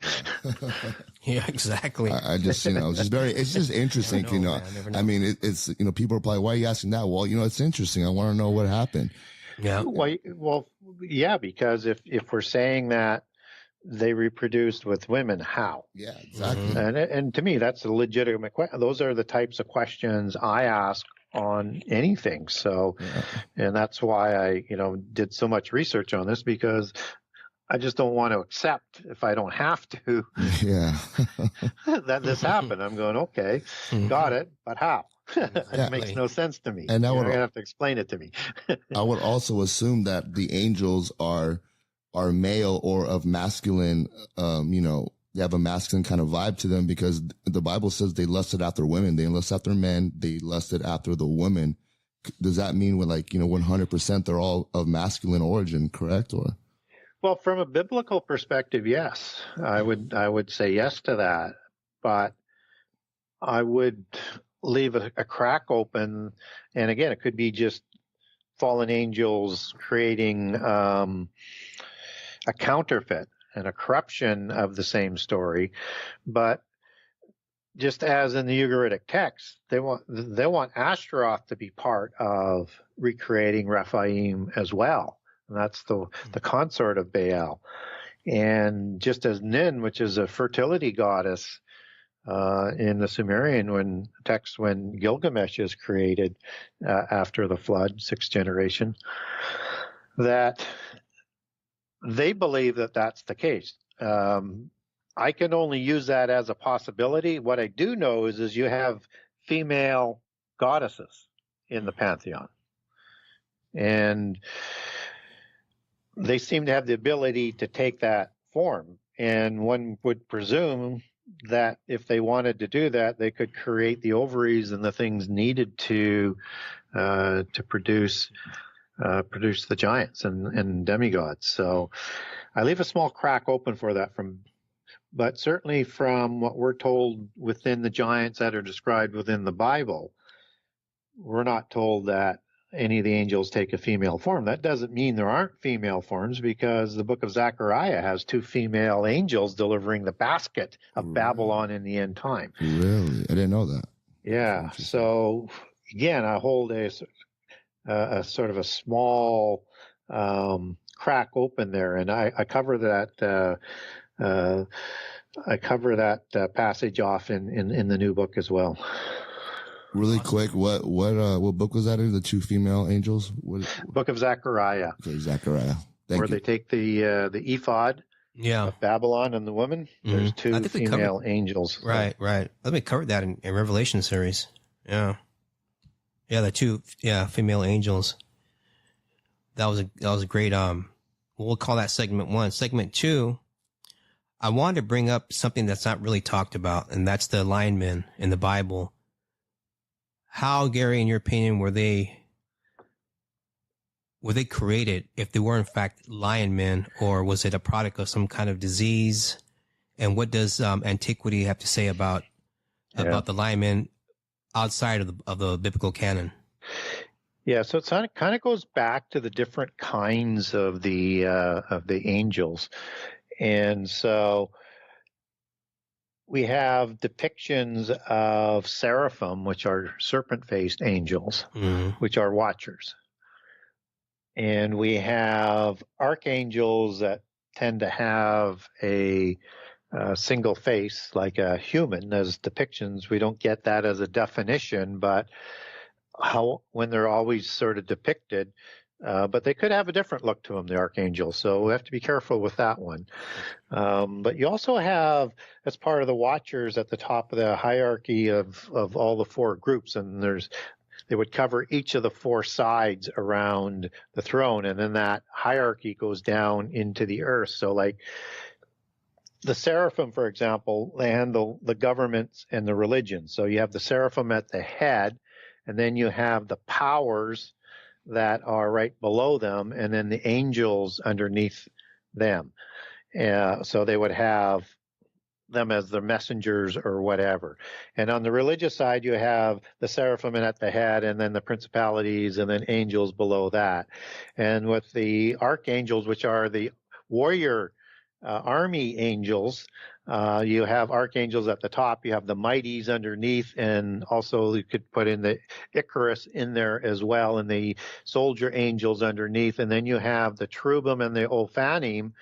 Yeah, exactly. I just, it's just interesting, I mean, it's, people are probably, why are you asking that? Well, it's interesting. I want to know what happened. Yeah. Well, yeah, because if we're saying that they reproduced with women, how? Yeah, exactly. And to me, that's a legitimate question. Those are the types of questions I ask on anything. So, and that's why I, did so much research on this, because I just don't want to accept, if I don't have to, that this happened. I'm going, okay, got it, but how? It makes no sense to me. And you're going to have to explain it to me. I would also assume that the angels are male or of masculine, they have a masculine kind of vibe to them, because the Bible says they lusted after women. They lusted after men. They lusted after the women. Does that mean 100% they're all of masculine origin, correct? Or? Well, from a biblical perspective, yes, I would say yes to that, but I would leave a crack open. And again, it could be just fallen angels creating a counterfeit and a corruption of the same story. But just as in the Ugaritic text, they want Ashtaroth to be part of recreating Raphaim as well. And that's the consort of Baal. And just as Nin, which is a fertility goddess, in the Sumerian text when Gilgamesh is created after the flood, 6th generation, that they believe that that's the case. I can only use that as a possibility. What I do know is you have female goddesses in the pantheon, and they seem to have the ability to take that form. And one would presume that if they wanted to do that, they could create the ovaries and the things needed to produce produced the giants and demigods. So I leave a small crack open for that but certainly from what we're told within the giants that are described within the Bible, we're not told that any of the angels take a female form. That doesn't mean there aren't female forms, because the book of Zechariah has 2 female angels delivering the basket of Babylon in the end time. Really? I didn't know that. Yeah. So again, I hold a sort of a small crack open there, and I cover that. I cover that passage off in the new book as well. Really quick, what book was that in? The 2 female angels? Book of Zechariah. Okay, Zechariah. Where they take the ephod of Babylon and the woman. Mm-hmm. There's 2 female angels. Right. I think we covered that in Revelation series. Yeah, the 2 female angels. That was a great we'll call that segment 1. Segment 2, I wanted to bring up something that's not really talked about, and that's the lion men in the Bible. How, Gary, in your opinion, were they created, if they were in fact lion men, or was it a product of some kind of disease? And what does antiquity have to say about the lion men outside of the biblical canon? Yeah, so it kind of goes back to the different kinds of the angels, and so we have depictions of seraphim, which are serpent-faced angels, which are watchers. And we have archangels that tend to have a single face, like a human, as depictions. We don't get that as a definition, but when they're always sort of depicted, but they could have a different look to them, the archangels. So we have to be careful with that one. But you also have, as part of the watchers, at the top of the hierarchy of all the 4 groups, and they would cover each of the 4 sides around the throne, and then that hierarchy goes down into the earth. So like the seraphim, for example, they handle the governments and the religions. So you have the seraphim at the head, and then you have the powers that are right below them, and then the angels underneath them. So they would have them as the messengers or whatever. And on the religious side, you have the seraphim at the head, and then the principalities, and then angels below that. And with the archangels, which are the warrior army angels, you have archangels at the top, you have the mighties underneath, and also you could put in the Icarus in there as well, and the soldier angels underneath. And then you have the cherubim and the Ophanim,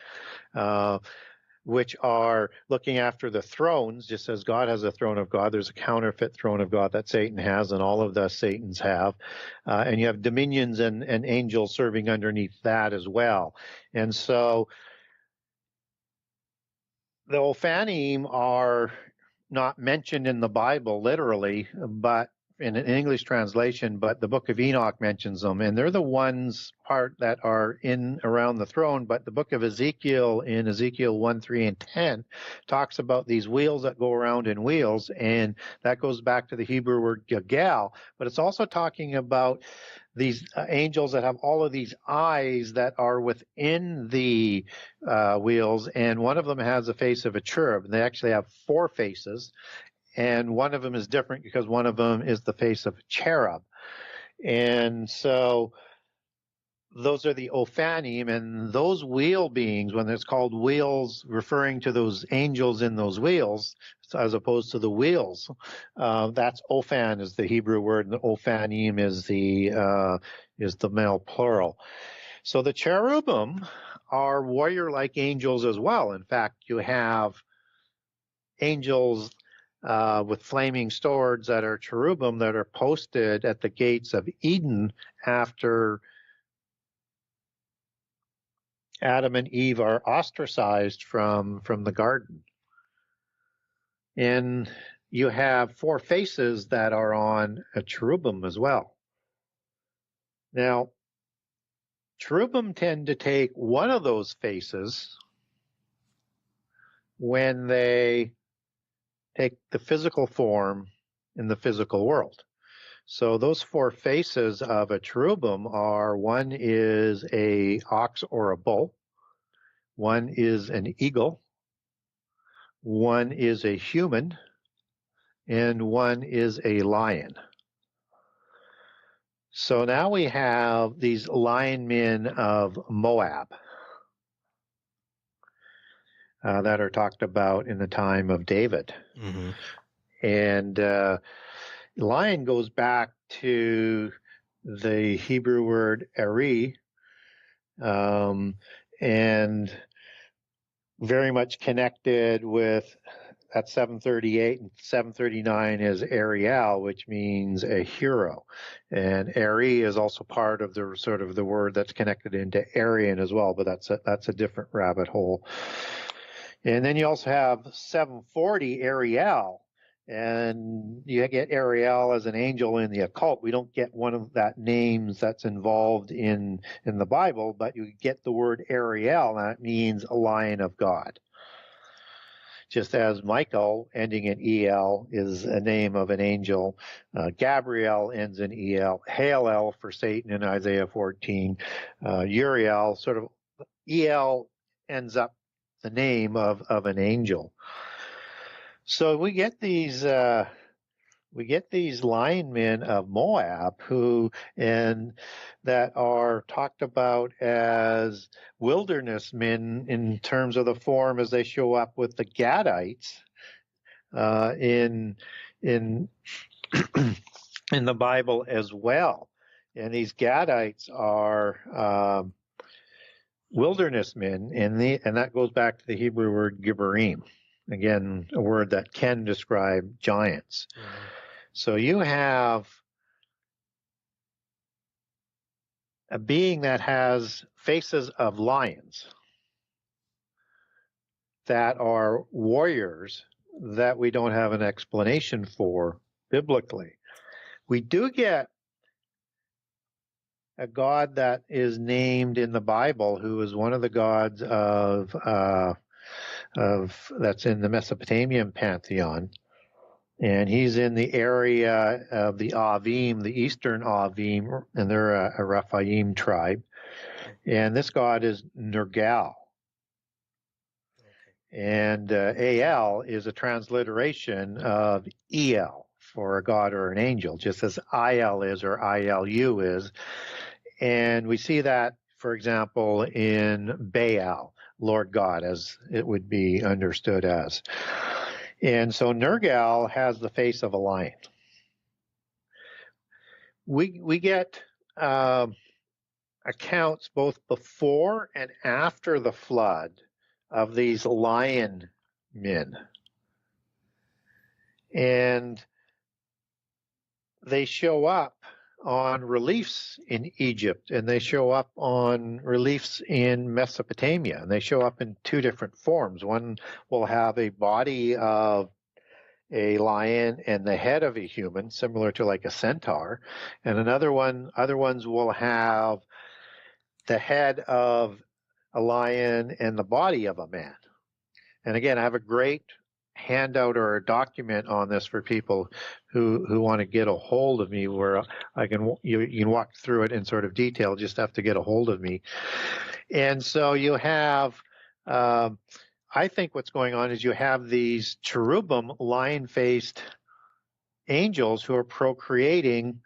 which are looking after the thrones. Just as God has a throne of God, there's a counterfeit throne of God that Satan has, and all of the Satans have. And you have dominions and angels serving underneath that as well. And so the Ophanim are not mentioned in the Bible literally, but in an English translation, but the book of Enoch mentions them, and they're the ones that are in around the throne. But the book of Ezekiel, in Ezekiel 1, 3, and 10, talks about these wheels that go around in wheels, and that goes back to the Hebrew word gagal, but it's also talking about these angels that have all of these eyes that are within the wheels, and one of them has the face of a cherub. They actually have 4 faces, and one of them is different because one of them is the face of a cherub. And so those are the Ophanim, and those wheel beings, when it's called wheels, referring to those angels in those wheels, as opposed to the wheels, that's Ophan is the Hebrew word, and the Ophanim is the male plural. So the cherubim are warrior-like angels as well. In fact, you have angels with flaming swords that are cherubim that are posted at the gates of Eden after Adam and Eve are ostracized from the garden. And you have 4 faces that are on a cherubim as well. Now, cherubim tend to take one of those faces when they take the physical form in the physical world. So those four faces of a cherubim are, one is a ox or a bull, one is an eagle, one is a human, and one is a lion. So now we have these lion men of Moab that are talked about in the time of David. Mm-hmm. And lion goes back to the Hebrew word eri, and very much connected with at 738 and 739 is Ariel, which means a hero. And Eri is also part of the sort of the word that's connected into Aryan as well, but that's a different rabbit hole. And then you also have 740 Ariel, and you get Ariel as an angel in the occult. We don't get one of that names that's involved in the Bible, but you get the word Ariel, and that means a lion of God. Just as Michael, ending in El, is a name of an angel. Gabriel ends in El. Halel for Satan in Isaiah 14. Uriel, sort of, El ends up the name of an angel. So we get these lion men of Moab that are talked about as wilderness men in terms of the form as they show up with the Gadites in in the Bible as well. And these Gadites are wilderness men, and that goes back to the Hebrew word Gibborim. Again, a word that can describe giants. Mm-hmm. So you have a being that has faces of lions that are warriors that we don't have an explanation for biblically. We do get a god that is named in the Bible who is one of the gods of that's in the Mesopotamian pantheon. And he's in the area of the Avim, the eastern Avim, and they're a Raphaim tribe. And this god is Nergal. Okay. And El is a transliteration of El for a god or an angel, just as Il is or Ilu is. And we see that, for example, in Baal, Lord God, as it would be understood as. And so Nergal has the face of a lion. We get accounts both before and after the flood of these lion men. And they show up on reliefs in Egypt, and they show up on reliefs in Mesopotamia, and they show up in two different forms. One will have a body of a lion and the head of a human, similar to like a centaur, and other ones will have the head of a lion and the body of a man. And again, I have a great handout or a document on this for people who want to get a hold of me, where you can walk through it in sort of detail. Just have to get a hold of me. And so you have, I think what's going on is you have these cherubim, lion-faced angels who are procreating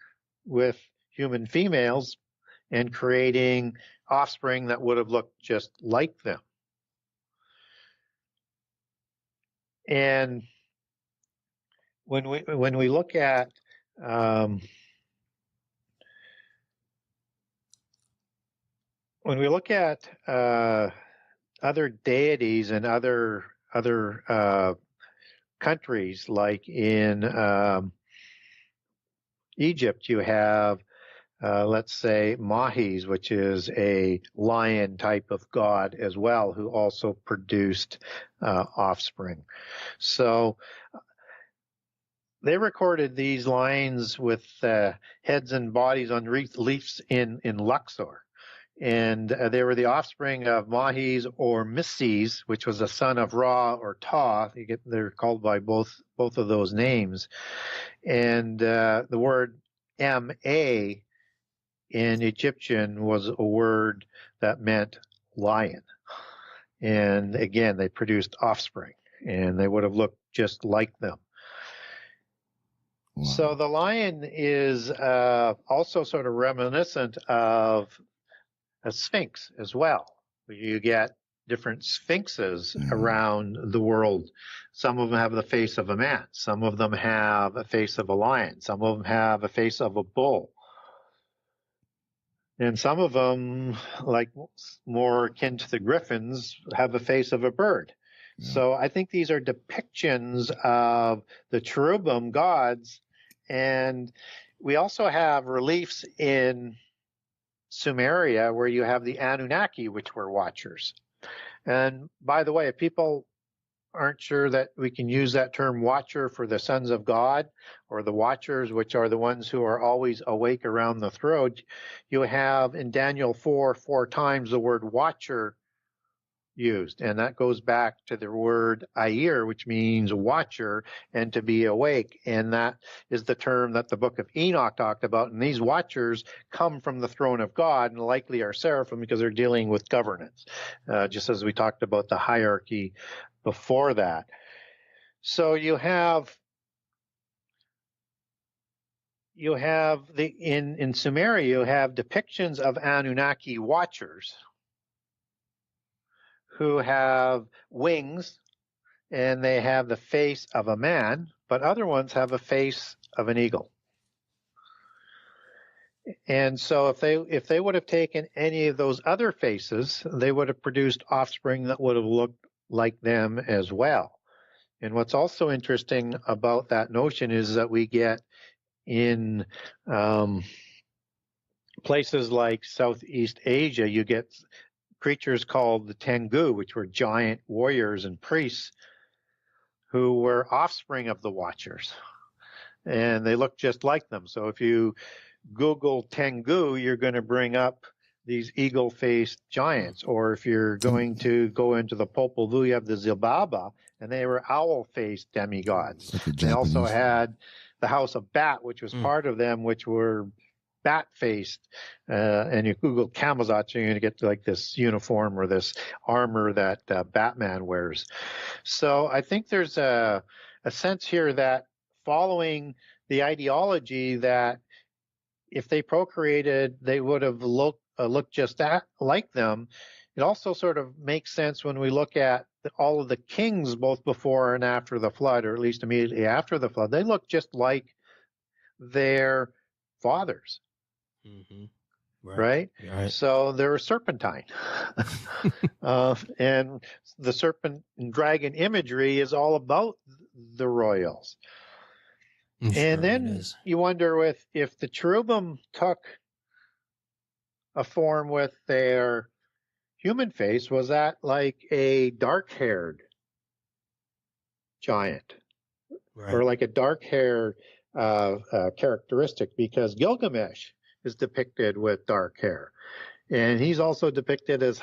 with human females and creating offspring that would have looked just like them. And when we look at other deities and other countries, like in Egypt, you have let's say Mahis, which is a lion type of god as well, who also produced offspring. So they recorded these lions with heads and bodies on reliefs in Luxor. And they were the offspring of Mahis or Misses, which was a son of Ra or Ta. They're called by both of those names. And the word M-A in Egyptian was a word that meant lion. And again, they produced offspring, and they would have looked just like them. Wow. So the lion is also sort of reminiscent of a sphinx as well. You get different sphinxes around the world. Some of them have the face of a man. Some of them have a face of a lion. Some of them have a face of a bull. And some of them, like more akin to the griffins, have a face of a bird. Yeah. So I think these are depictions of the cherubim gods. And we also have reliefs in Sumeria where you have the Anunnaki, which were watchers. And by the way, if people aren't sure that we can use that term watcher for the sons of God or the watchers, which are the ones who are always awake around the throne, you have in Daniel 4 times the word watcher used. And that goes back to the word Ayer, which means watcher and to be awake. And that is the term that the book of Enoch talked about. And these watchers come from the throne of God and likely are seraphim because they're dealing with governance, just as we talked about the hierarchy before that. So you have in Sumeria, you have depictions of Anunnaki watchers who have wings and they have the face of a man, but other ones have a face of an eagle. And so if they would have taken any of those other faces, they would have produced offspring that would have looked like them as well. And what's also interesting about that notion is that we get in places like Southeast Asia, you get creatures called the Tengu, which were giant warriors and priests who were offspring of the Watchers. And they look just like them. So if you Google Tengu, you're going to bring up these eagle-faced giants. Or if you're going to go into the Popol Vuh, you have the Zilbaba, and they were owl-faced demigods. They also had the House of Bat, which was part of them, which were bat-faced. And you Google Camazotz, you're going to get like this uniform or this armor that Batman wears. So I think there's a sense here that following the ideology that if they procreated, they would have looked just like them. It also sort of makes sense when we look at all of the kings, both before and after the flood, or at least immediately after the flood. They look just like their fathers, right? So they're serpentine. And the serpent and dragon imagery is all about the royals. And then you wonder if the cherubim took a form with their human face, was that like a dark-haired giant? Right. Or like a dark-haired characteristic? Because Gilgamesh is depicted with dark hair. And he's also depicted as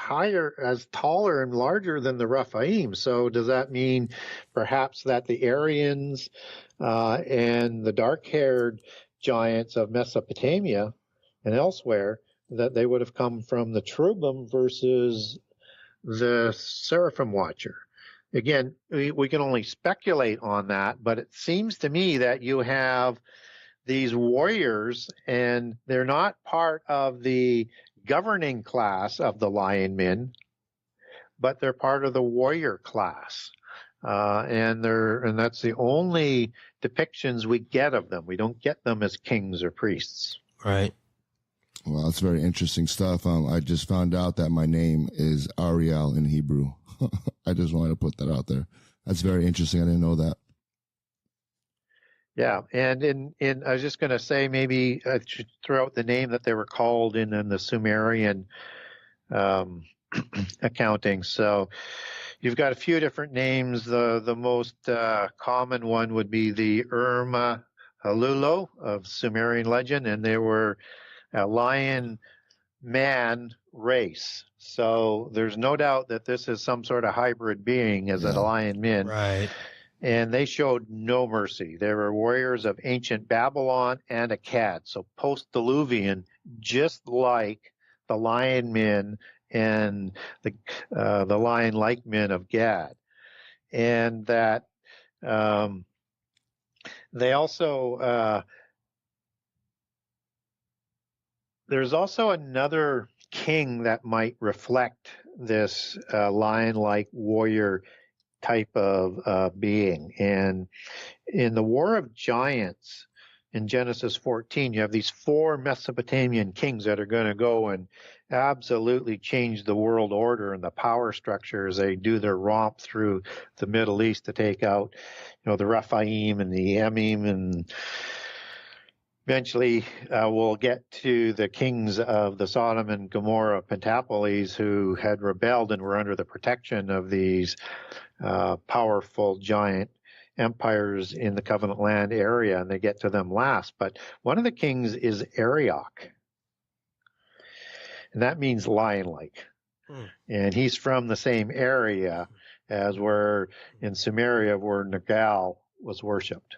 taller and larger than the Raphaim. So does that mean perhaps that the Aryans and the dark-haired giants of Mesopotamia and elsewhere, that they would have come from the cherubim versus the seraphim watcher? Again, we can only speculate on that, but it seems to me that you have these warriors, and they're not part of the governing class of the lion men, but they're part of the warrior class. And that's the only depictions we get of them. We don't get them as kings or priests. Right. Well, that's very interesting stuff. I just found out that my name is Ariel in Hebrew. I just wanted to put that out there. That's very interesting. I didn't know that. Yeah, and I was just going to say, maybe I should throw out the name that they were called in the Sumerian accounting. So you've got a few different names. The most common one would be the Urma Halulo of Sumerian legend, and they were a lion man race. So there's no doubt that this is some sort of hybrid being as a lion man. Right. and they showed no mercy. They were warriors of ancient Babylon and Akkad, so post-Diluvian, just like the lion men and the lion-like men of Gad. And that they also there's also another king that might reflect this lion-like warrior type of being. And in the War of Giants in Genesis 14, you have these 4 Mesopotamian kings that are going to go and absolutely change the world order and the power structure as they do their romp through the Middle East to take out, the Raphaim and the Emim, and eventually we'll get to the kings of the Sodom and Gomorrah Pentapolis who had rebelled and were under the protection of these powerful giant empires in the Covenant Land area, and they get to them last. But one of the kings is Arioch, and that means lion-like. And he's from the same area as where in Sumeria where Nergal was worshipped.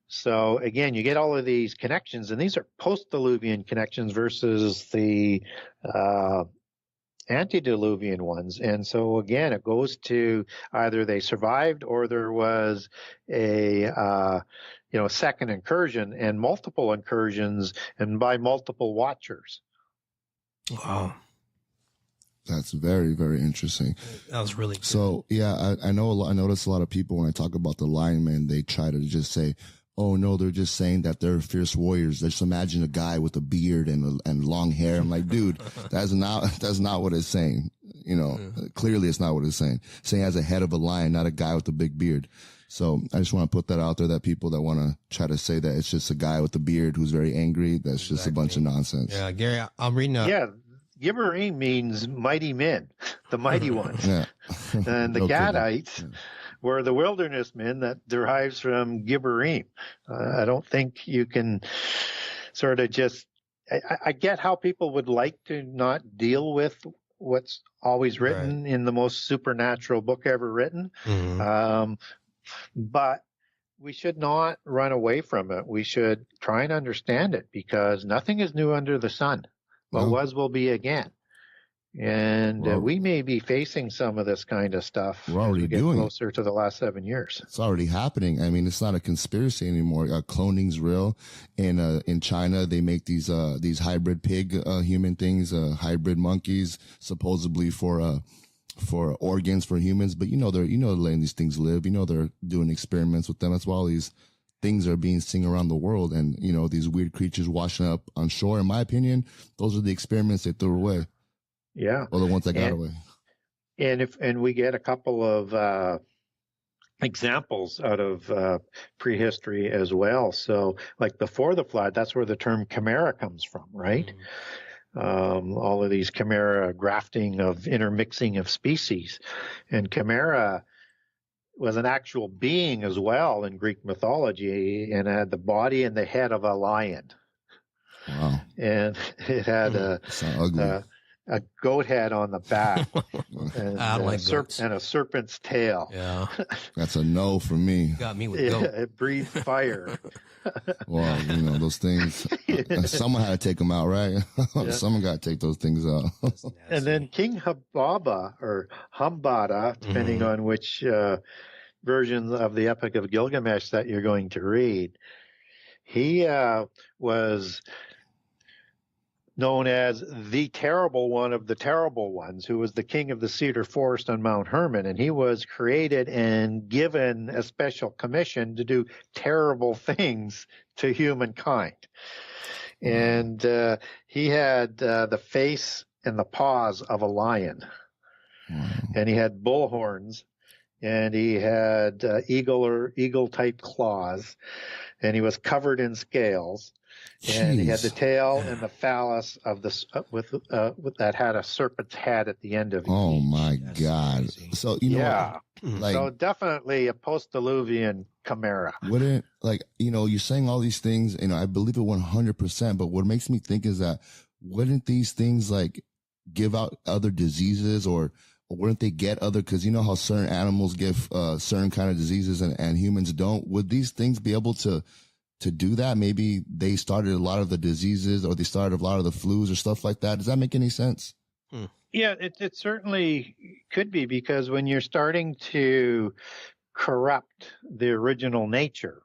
So again, you get all of these connections, and these are post-Diluvian connections versus the antediluvian ones. And so again, it goes to either they survived or there was a second incursion and multiple incursions and by multiple watchers. Wow. That's very, very interesting. That was really good. So yeah, I notice a lot of people when I talk about the lion men, they try to just say, oh no, they're just saying that they're fierce warriors. Just imagine a guy with a beard and long hair. I'm like, dude, that's not what it's saying. Clearly it's not what it's saying. It's saying as a head of a lion, not a guy with a big beard. So I just want to put that out there, that people that want to try to say that it's just a guy with a beard who's very angry, that's just a bunch of nonsense. Yeah, Gary, I'm reading Gibberim means mighty men, the mighty ones. Yeah. And the Gadites were the wilderness men that derives from Gibberim. I don't think you can sort of just, I get how people would like to not deal with what's always written in the most supernatural book ever written. Mm-hmm. But we should not run away from it. We should try and understand it, because nothing is new under the sun. What was will be again. And we may be facing some of this kind of stuff. We're already doing closer to the last 7 years. It's already happening. I mean, it's not a conspiracy anymore. Cloning's real. In China, they make these hybrid pig human things, hybrid monkeys, supposedly for organs for humans. But they're letting these things live. They're doing experiments with them. That's why all these things are being seen around the world, and these weird creatures washing up on shore. In my opinion, those are the experiments they threw away. Yeah, or the ones that got away. And we get a couple of examples out of prehistory as well. So, like before the flood, that's where the term chimera comes from, right? Mm-hmm. All of these chimera grafting of intermixing of species, and chimera was an actual being as well in Greek mythology, and had the body and the head of a lion. Wow. And it had a goat head on the back and a serpent's tail. Yeah. That's a no for me. Got me with goat. It breathed fire. Well, those things, someone had to take them out, right? Yeah. Someone got to take those things out. And then King Humbaba, or Humbada, depending on which version of the Epic of Gilgamesh that you're going to read, he was known as the terrible one of the terrible ones, who was the king of the cedar forest on Mount Hermon. And he was created and given a special commission to do terrible things to humankind. And he had the face and the paws of a lion. And he had bull horns, and he had eagle-type claws, and he was covered in scales. And he had the tail and the phallus of the with that had a serpent's head at the end of each. Oh my God! So so definitely a post-Diluvian chimera. Wouldn't you're saying all these things? I believe it 100%. But what makes me think is that wouldn't these things give out other diseases or wouldn't they get other, because you know how certain animals get certain kind of diseases and humans don't? Would these things be able to do that? Maybe they started a lot of the diseases, or they started a lot of the flus or stuff like that. Does that make any sense? Yeah, it certainly could be, because when you're starting to corrupt the original nature,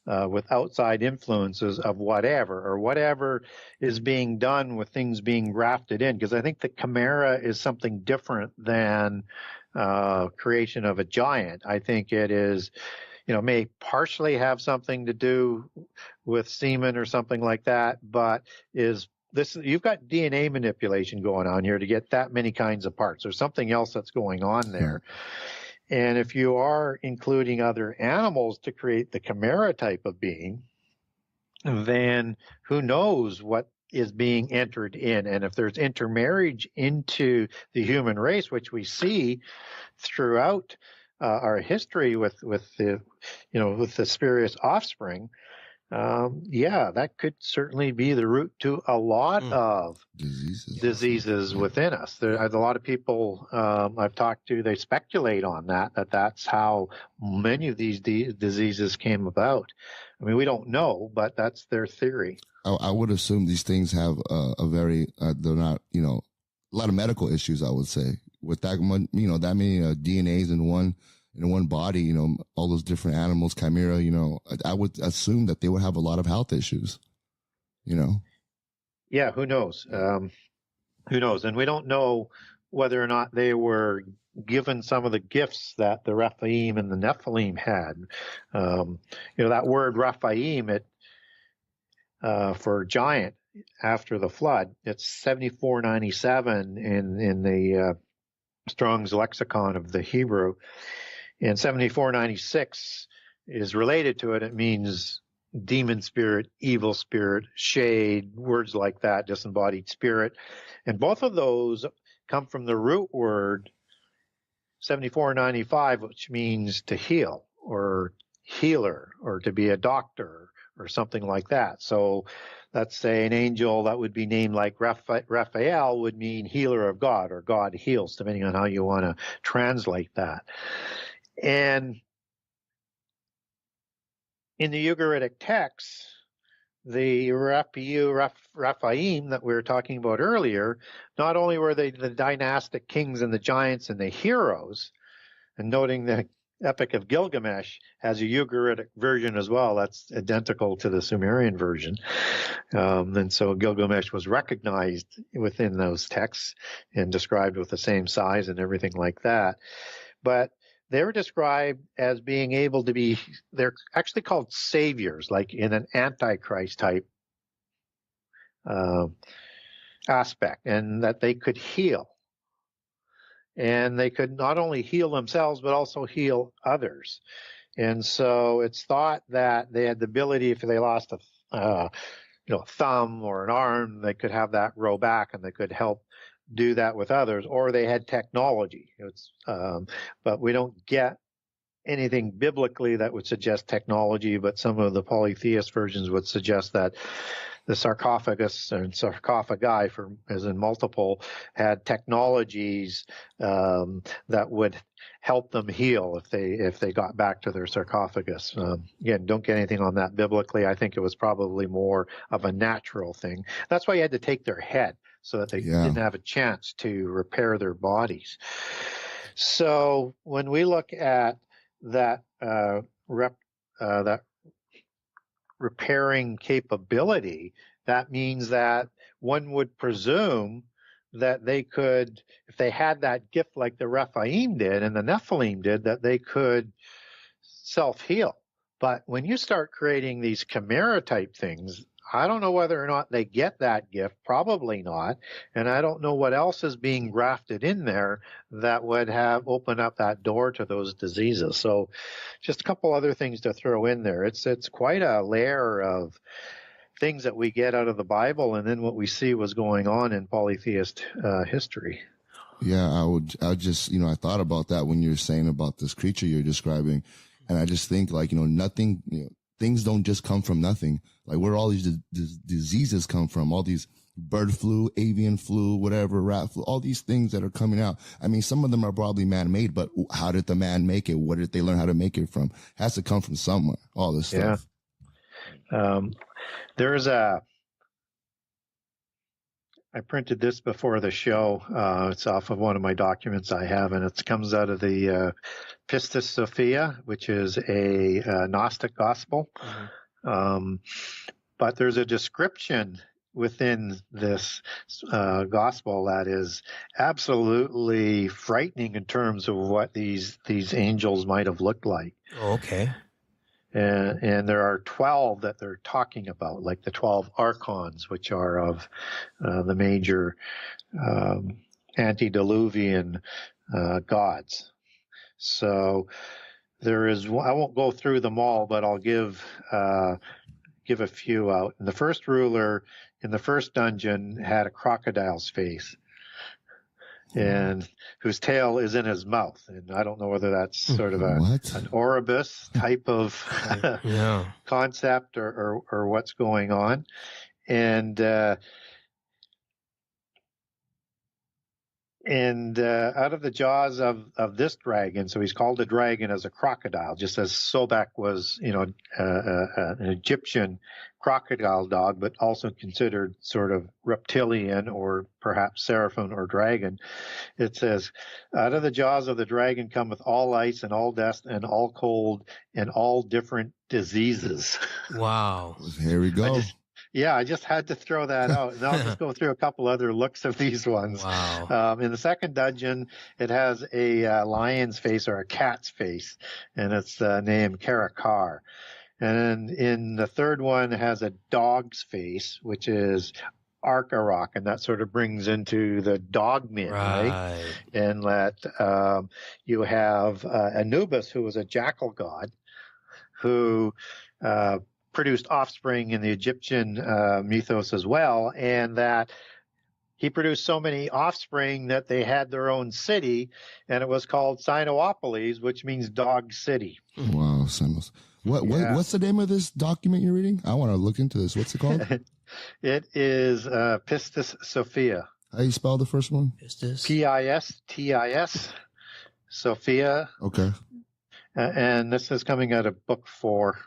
with outside influences of whatever is being done with things being grafted in, because I think the chimera is something different than creation of a giant. I think it is, may partially have something to do with semen or something like that, but you've got DNA manipulation going on here to get that many kinds of parts. There's something else that's going on there. And if you are including other animals to create the chimera type of being, then who knows what is being entered in. And if there's intermarriage into the human race, which we see throughout our history with the spurious offspring, that could certainly be the root to a lot of diseases within us. There's a lot of people I've talked to, they speculate on that's how many of these diseases came about. I mean, we don't know, but that's their theory. I would assume these things have a very, they're not, a lot of medical issues, I would say. With that that many DNAs in one body, all those different animals, chimera, I would assume that they would have a lot of health issues, Yeah, who knows? Who knows? And we don't know whether or not they were given some of the gifts that the Raphaim and the Nephilim had. That word Raphaim, for giant after the flood, it's 7497 in the Strong's lexicon of the Hebrew. And 7496 is related to it. It means demon spirit, evil spirit, shade, words like that, disembodied spirit. And both of those come from the root word 7495, which means to heal or healer or to be a doctor or something like that. So let's say an angel that would be named like Raphael would mean healer of God, or God heals, depending on how you want to translate that. And in the Ugaritic texts, the Raphaim that we were talking about earlier, not only were they the dynastic kings and the giants and the heroes, and noting the Epic of Gilgamesh has a Ugaritic version as well that's identical to the Sumerian version. And so Gilgamesh was recognized within those texts and described with the same size and everything like that. But they were described as being able to be, they're actually called saviors, like in an antichrist type aspect, and that they could heal. And they could not only heal themselves, but also heal others. And so it's thought that they had the ability, if they lost a thumb or an arm, they could have that grow back and they could help do that with others, or they had technology. But we don't get anything biblically that would suggest technology, but some of the polytheist versions would suggest that the sarcophagus and sarcophagi, as in multiple, had technologies that would help them heal if they got back to their sarcophagus. Again, don't get anything on that biblically. I think it was probably more of a natural thing. That's why you had to take their head, so that they didn't have a chance to repair their bodies. So when we look at that that repairing capability, that means that one would presume that they could, if they had that gift like the Raphaim did and the Nephilim did, that they could self-heal. But when you start creating these chimera type things, I don't know whether or not they get that gift, probably not, and I don't know what else is being grafted in there that would have opened up that door to those diseases. So just a couple other things to throw in there. It's quite a layer of things that we get out of the Bible, and then what we see was going on in polytheist history. Yeah, I just, I thought about that when you were saying about this creature you're describing, and I just think nothing, things don't just come from nothing. Like where all these diseases come from, all these bird flu, avian flu, whatever, rat flu, all these things that are coming out. I mean, some of them are probably man-made, but how did the man make it? What did they learn how to make it from? It has to come from somewhere, all this stuff. I printed this before the show. It's off of one of my documents I have, and it comes out of the Pistis Sophia, which is a Gnostic gospel. Mm-hmm. But there's a description within this gospel that is absolutely frightening in terms of what these angels might have looked like. Oh, okay. And there are 12 that they're talking about, like the 12 archons, which are of the major antediluvian gods. So there is, I won't go through them all, but I'll give a few out. And the first ruler in the first dungeon had a crocodile's face, and whose tail is in his mouth. And I don't know whether that's sort of an Ouroboros type of concept or what's going on. And out of the jaws of this dragon, so he's called a dragon as a crocodile, just as Sobek was, an Egyptian crocodile dog, but also considered sort of reptilian or perhaps seraphim or dragon. It says, out of the jaws of the dragon cometh all ice and all dust and all cold and all different diseases. Wow. Here we go. I just had to throw that out. And I'll just go through a couple other looks of these ones. Wow. In the second dungeon, it has a lion's face or a cat's face, and it's named Karakar. And in the third one, it has a dog's face, which is Arkarok, and that sort of brings into the dogmen, right? And that you have Anubis, who was a jackal god, who produced offspring in the Egyptian mythos as well, and that he produced so many offspring that they had their own city, and it was called Sinopolis, which means dog city. Wow, Sinos. What's the name of this document you're reading? I want to look into this. What's it called? It is Pistis Sophia. How do you spell the first one? Pistis. Pistis. Sophia. Okay. And this is coming out of Book 4.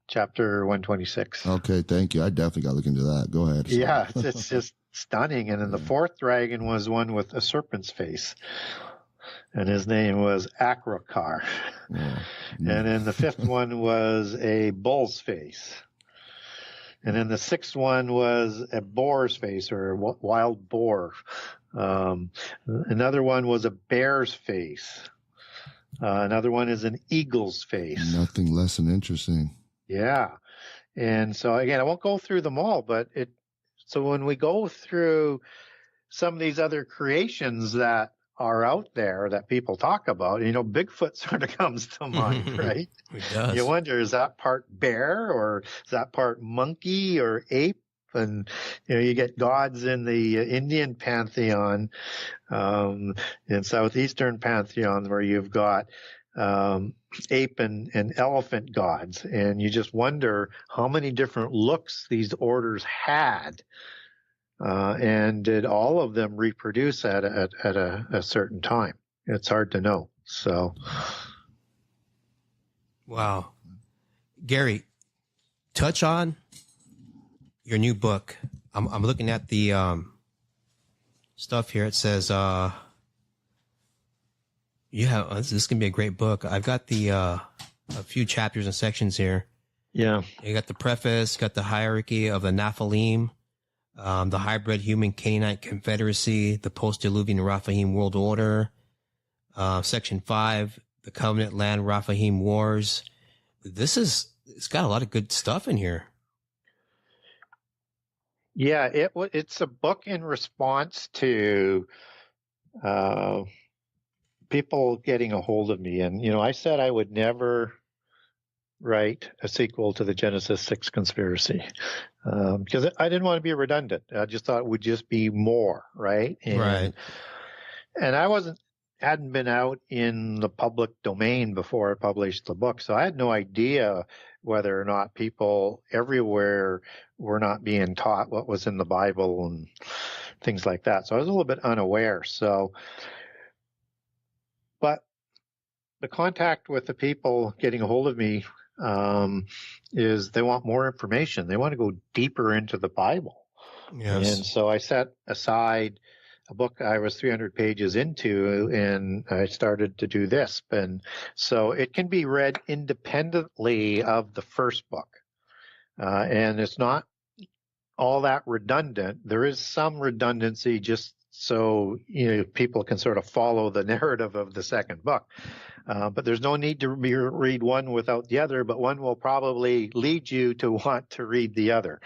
Chapter 126. Okay, thank you. I definitely got to look into that. Go ahead. Yeah, it's just stunning. And then the fourth dragon was one with a serpent's face, and his name was Akrakar. Yeah. And then the fifth one was a bull's face. And then the sixth one was a boar's face, or a wild boar. Another one was a bear's face. Another one is an eagle's face. Nothing less than interesting. Yeah. And so again, I won't go through them all, but so when we go through some of these other creations that are out there that people talk about, Bigfoot sort of comes to mind, right? It does. You wonder, is that part bear or is that part monkey or ape? And, you get gods in the Indian pantheon, in Southeastern pantheon, where you've got ape and elephant gods, and you just wonder how many different looks these orders had, and did all of them reproduce at a certain time? It's hard to know. So, wow, Gary, touch on your new book. I'm looking at the stuff here. It says this is gonna be a great book. I've got the a few chapters and sections here. Yeah, you got the preface, got the hierarchy of the Nephilim, the hybrid human Canaanite confederacy, the post-Diluvian Raphaim world order, section 5, the covenant land Raphaim wars. It's got a lot of good stuff in here. Yeah, it's a book in response to people getting a hold of me. And, I said I would never write a sequel to the Genesis 6 conspiracy because I didn't want to be redundant. I just thought it would just be more, right? And I wasn't hadn't been out in the public domain before I published the book. So I had no idea whether or not people everywhere were not being taught what was in the Bible and things like that. So I was a little bit unaware. But the contact with the people getting a hold of me is they want more information. They want to go deeper into the Bible. Yes. And so I set aside a book I was 300 pages into, and I started to do this. And so it can be read independently of the first book. And it's not all that redundant. There is some redundancy just so people can sort of follow the narrative of the second book. But there's no need to read one without the other, but one will probably lead you to want to read the other.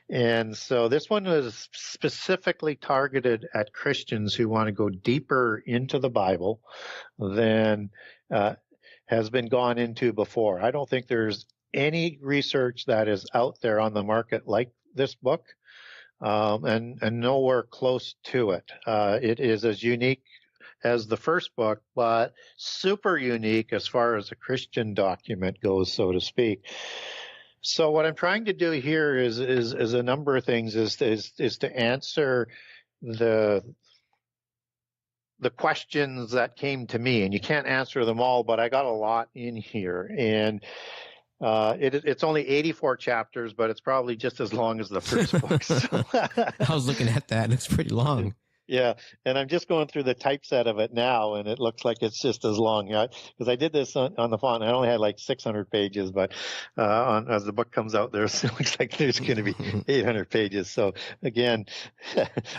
And so this one was specifically targeted at Christians who want to go deeper into the Bible than has been gone into before. I don't think there's any research that is out there on the market like this book, and nowhere close to it. It is as unique as the first book, but super unique as far as a Christian document goes, so to speak. So what I'm trying to do here is a number of things. Is to answer the questions that came to me, and you can't answer them all, but I got a lot in here, and it's only 84 chapters, but it's probably just as long as the first book. So. I was looking at that, and it's pretty long. Yeah, and I'm just going through the typeset of it now, and it looks like it's just as long. Because I did this on the font, I only had like 600 pages, but as the book comes out, it looks like there's going to be 800 pages. So again,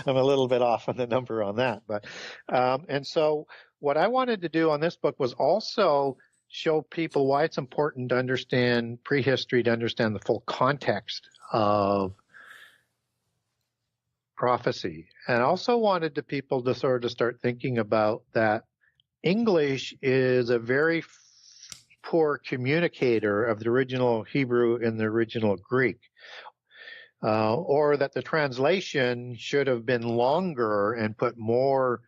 I'm a little bit off on the number on that. But and so what I wanted to do on this book was also show people why it's important to understand prehistory, to understand the full context of prophecy. And I also wanted the people to sort of start thinking about that English is a very poor communicator of the original Hebrew and the original Greek, or that the translation should have been longer and put more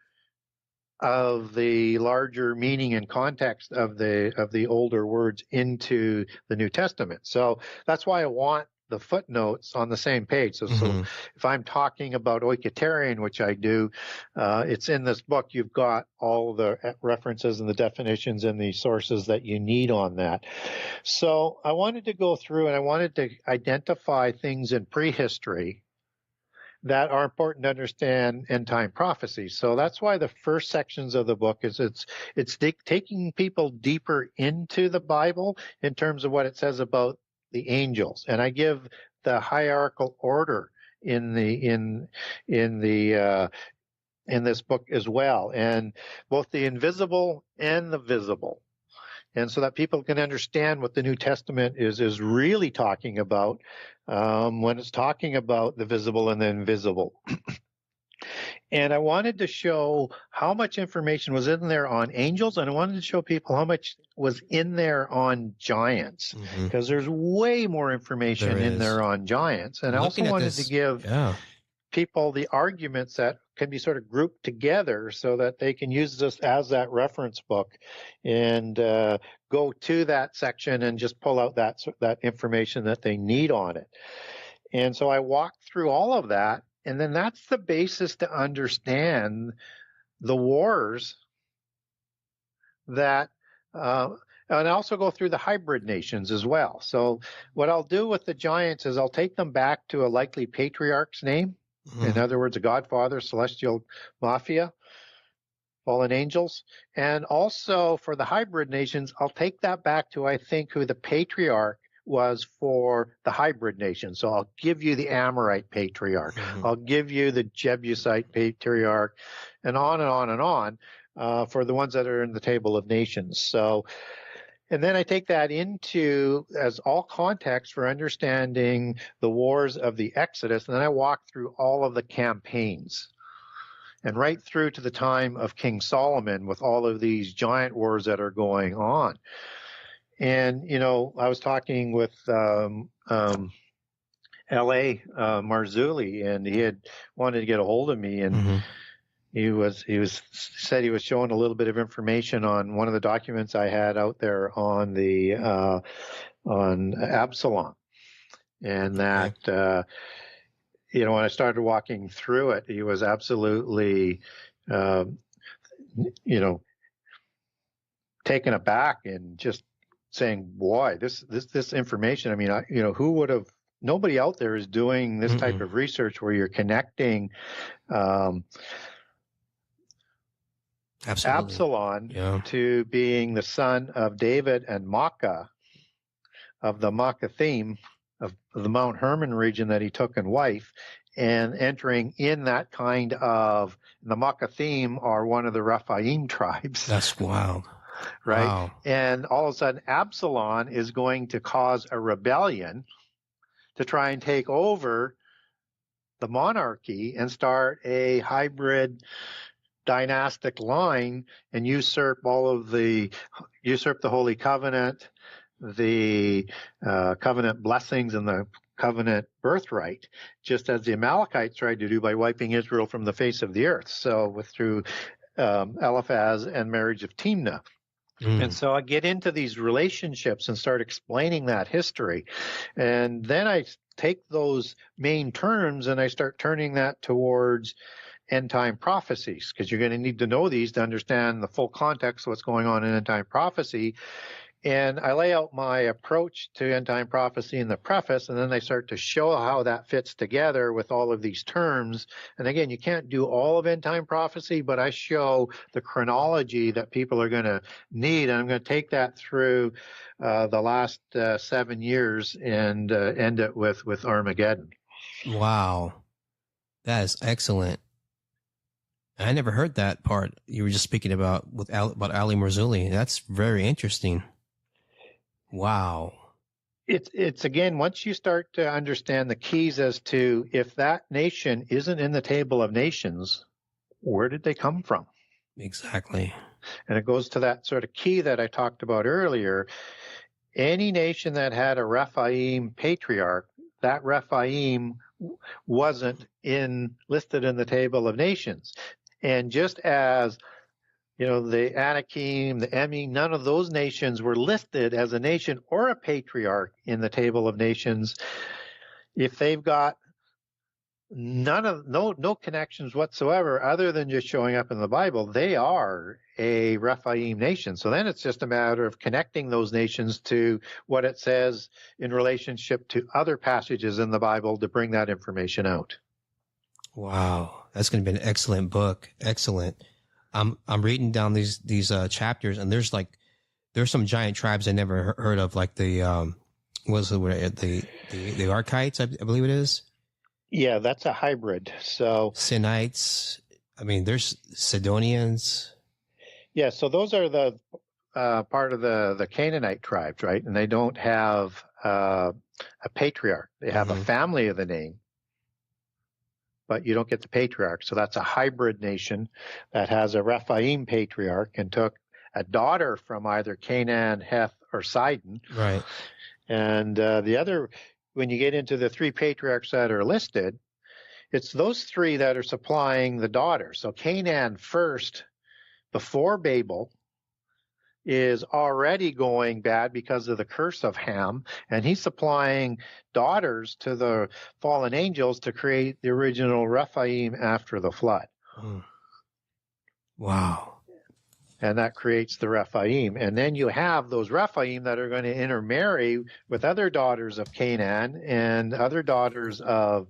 of the larger meaning and context of the older words into the New Testament. So that's why I want the footnotes on the same page. So if I'm talking about oiketerion, which I do, it's in this book. You've got all the references and the definitions and the sources that you need on that. So I wanted to go through and I wanted to identify things in prehistory that are important to understand end time prophecy. So that's why the first sections of the book is it's taking people deeper into the Bible in terms of what it says about the angels, and I give the hierarchical order in this book as well, and both the invisible and the visible, and so that people can understand what the New Testament is really talking about when it's talking about the visible and the invisible. And I wanted to show how much information was in there on angels, and I wanted to show people how much was in there on giants, because there's way more information in there on giants. And I also wanted to give people the arguments that can be sort of grouped together so that they can use this as that reference book and go to that section and just pull out that information that they need on it. And so I walked through all of that. And then that's the basis to understand the wars that, and I also go through the hybrid nations as well. So what I'll do with the giants is I'll take them back to a likely patriarch's name. In other words, a godfather, celestial mafia, fallen angels. And also for the hybrid nations, I'll take that back to, I think, who the patriarch was for the hybrid nation. So I'll give you the Amorite patriarch. I'll give you the Jebusite patriarch, and on and on and on for the ones that are in the table of nations. So, and then I take that into as all context for understanding the wars of the Exodus. And then I walk through all of the campaigns and right through to the time of King Solomon with all of these giant wars that are going on. And, I was talking with L.A. Marzulli, and he had wanted to get a hold of me. And, He said he was showing a little bit of information on one of the documents I had out there on the on Absalom, and that when I started walking through it, he was absolutely taken aback and just saying, "Boy, this information. I mean, who would have? Nobody out there is doing this type of research where you're connecting." Absalom to being the son of David and Maacah of the Maacathaim of the Mount Hermon region that he took in wife, and entering in that kind of, the Maacathaim are one of the Raphaim tribes. That's wild. Right? Wow. And all of a sudden Absalom is going to cause a rebellion to try and take over the monarchy and start a hybrid dynastic line and usurp the Holy Covenant, the covenant blessings, and the covenant birthright, just as the Amalekites tried to do by wiping Israel from the face of the earth. So through Eliphaz and marriage of Timnah. And so I get into these relationships and start explaining that history. And then I take those main terms and I start turning that towards end-time prophecies, because you're going to need to know these to understand the full context of what's going on in end-time prophecy. And I lay out my approach to end-time prophecy in the preface, and then I start to show how that fits together with all of these terms. And again, you can't do all of end-time prophecy, but I show the chronology that people are going to need. And I'm going to take that through the last 7 years and end it with Armageddon. Wow. That is excellent. I never heard that part you were just speaking about about Ali Marzulli. That's very interesting. Wow. It's again, once you start to understand the keys as to if that nation isn't in the table of nations, where did they come from? Exactly. And it goes to that sort of key that I talked about earlier. Any nation that had a Rephaim patriarch, that Rephaim wasn't listed in the table of nations. And just as, the Anakim, the Emi, none of those nations were listed as a nation or a patriarch in the table of nations. If they've got no connections whatsoever other than just showing up in the Bible, they are a Rephaim nation. So then it's just a matter of connecting those nations to what it says in relationship to other passages in the Bible to bring that information out. Wow. That's going to be an excellent book. Excellent. I'm reading down these chapters, and there's some giant tribes I never heard of, like the Archites, I believe it is. Yeah, that's a hybrid. So Sinites. I mean, there's Sidonians. Yeah, so those are the part of the Canaanite tribes, right? And they don't have a patriarch. They have a family of the name, but you don't get the patriarch. So that's a hybrid nation that has a Rephaim patriarch and took a daughter from either Canaan, Heth, or Sidon. Right. And the other, when you get into the three patriarchs that are listed, it's those three that are supplying the daughter. So Canaan first, before Babel, is already going bad because of the curse of Ham, and he's supplying daughters to the fallen angels to create the original Rephaim after the flood. Wow. And that creates the Rephaim. And then you have those Rephaim that are going to intermarry with other daughters of Canaan and other daughters of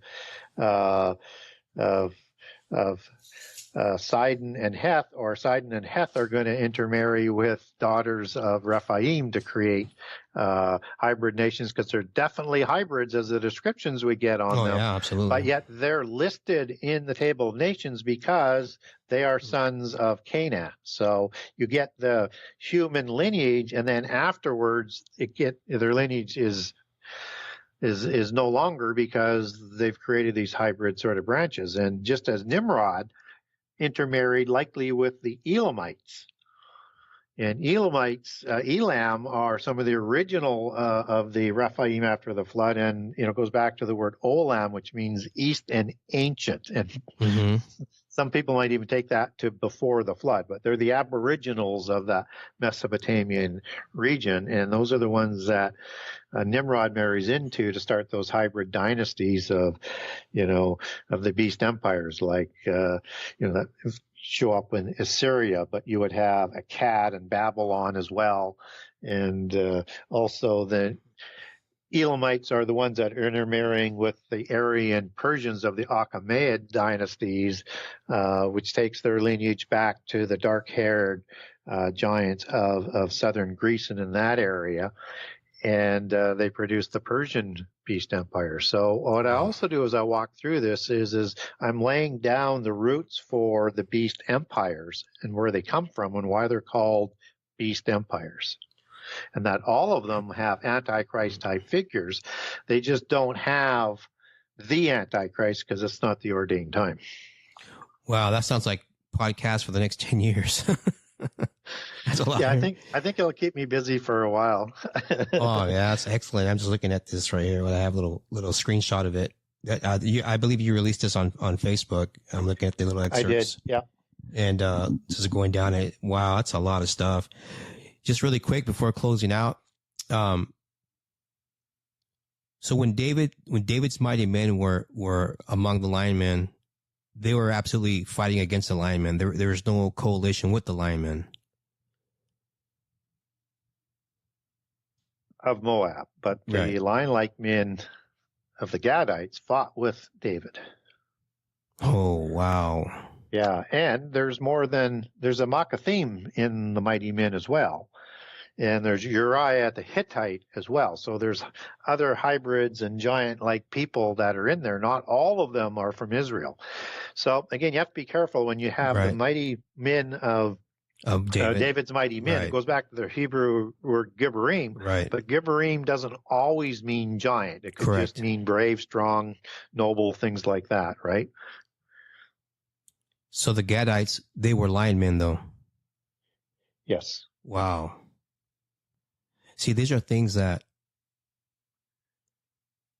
Sidon and Heth, or Sidon and Heth are going to intermarry with daughters of Rephaim to create hybrid nations, because they're definitely hybrids as the descriptions we get on them. Yeah, absolutely. But yet they're listed in the table of nations because they are sons of Canaan. So you get the human lineage, and then afterwards their lineage is no longer, because they've created these hybrid sort of branches. And just as Nimrod intermarried likely with the Elamites And Elamites, Elam are some of the original of the Raphaim after the flood, and it goes back to the word Olam, which means east and ancient. And some people might even take that to before the flood, but they're the aboriginals of the Mesopotamian region, and those are the ones that Nimrod marries into to start those hybrid dynasties of the beast empires, like that show up in Assyria, but you would have Akkad and Babylon as well. And also the Elamites are the ones that are intermarrying with the Aryan Persians of the Achaemenid dynasties, which takes their lineage back to the dark-haired giants of southern Greece and in that area. And they produced the Persian beast empire. So what I also do as I walk through this is I'm laying down the roots for the beast empires and where they come from and why they're called beast empires. And that all of them have Antichrist type figures. They just don't have the Antichrist because it's not the ordained time. Wow, that sounds like podcast for the next 10 years. That's a lot. Yeah, I think it'll keep me busy for a while. Oh, yeah, that's excellent. I'm just looking at this right here. I have a little screenshot of it. I believe you released this on Facebook. I'm looking at the little excerpts. I did, yeah. And just going down it. Wow, that's a lot of stuff. Just really quick before closing out. So when David's mighty men were among the linemen, they were absolutely fighting against the linemen. There was no coalition with the linemen. Of Moab, but the lion-like men of the Gadites fought with David. Oh, wow. Yeah, and there's a Makathim in the mighty men as well. And there's Uriah the Hittite as well. So there's other hybrids and giant-like people that are in there. Not all of them are from Israel. So, again, you have to be careful when you have the mighty men of David's mighty men. It goes back to the Hebrew word Gibberim. Right. But Gibberim doesn't always mean giant. It could just mean brave, strong, noble, things like that, right? So the Gadites, they were lion men, though. Yes. Wow. See, these are things that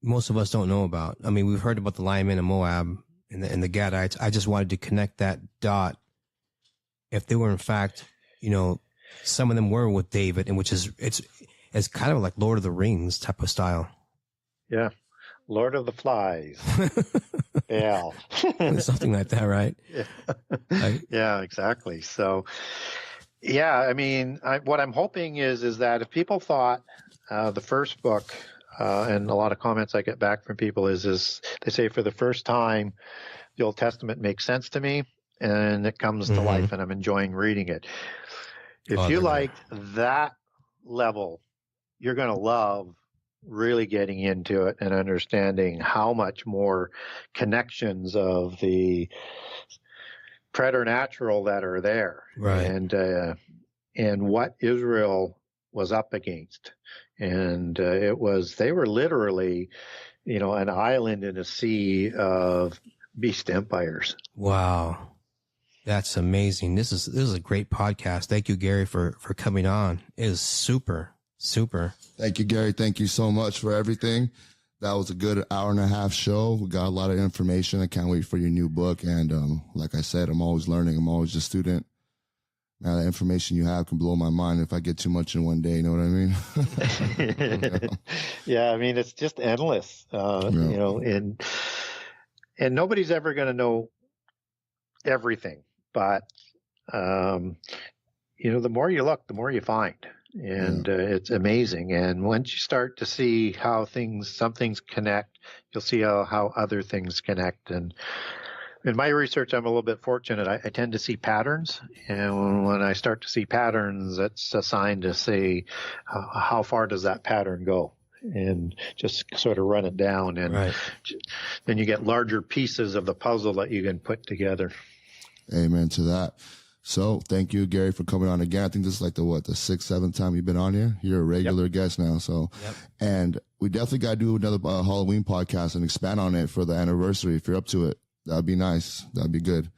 most of us don't know about. I mean, we've heard about the lion men of Moab and the Gadites. I just wanted to connect that dot. If they were, in fact, some of them were with David, and it's kind of like Lord of the Rings type of style. Yeah. Lord of the Flies. Baal. Something like that, right? Yeah. Yeah, exactly. So, yeah, I mean, what I'm hoping is that if people thought the first book, and a lot of comments I get back from people is they say for the first time, the Old Testament makes sense to me, and it comes to life, and I'm enjoying reading it. If you liked that level, you're going to love really getting into it and understanding how much more connections of the preternatural that are there, right? And what Israel was up against, and they were literally, an island in a sea of beast empires. Wow. That's amazing. This is a great podcast. Thank you, Gary, for coming on. It is super, super. Thank you, Gary. Thank you so much for everything. That was a good hour-and-a-half show. We got a lot of information. I can't wait for your new book. And like I said, I'm always learning. I'm always a student. Now, the information you have can blow my mind if I get too much in one day. You know what I mean? Yeah, I mean, it's just endless, and nobody's ever going to know everything. But, the more you look, the more you find. And it's amazing. And once you start to see how some things connect, you'll see how other things connect. And in my research, I'm a little bit fortunate. I tend to see patterns. And when I start to see patterns, it's a sign to say, how far does that pattern go? And just sort of run it down. And then you get larger pieces of the puzzle that you can put together. Amen to that. So thank you, Gary, for coming on again. I think this is like the 6th, 7th time you've been on here. You're a regular guest now. So, and we definitely got to do another Halloween podcast and expand on it for the anniversary. If you're up to it, that'd be nice. That'd be good.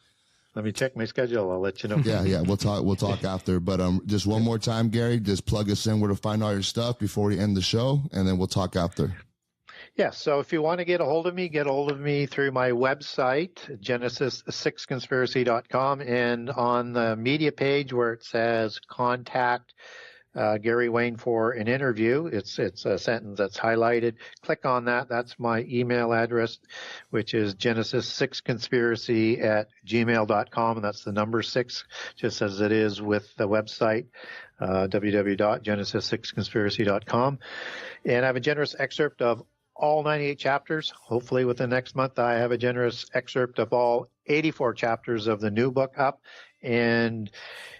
Let me check my schedule. I'll let you know. Yeah. We'll talk after. But just one more time, Gary, just plug us in where to find all your stuff before we end the show, and then we'll talk after. Yeah, so if you want to get a hold of me through my website, genesis6conspiracy.com, and on the media page where it says contact Gary Wayne for an interview, it's a sentence that's highlighted. Click on that. That's my email address, which is genesis6conspiracy@gmail.com, and that's the number 6, just as it is with the website, www.genesis6conspiracy.com. And I have a generous excerpt of all 98 chapters. Hopefully within the next month, I have a generous excerpt of all 84 chapters of the new book up. And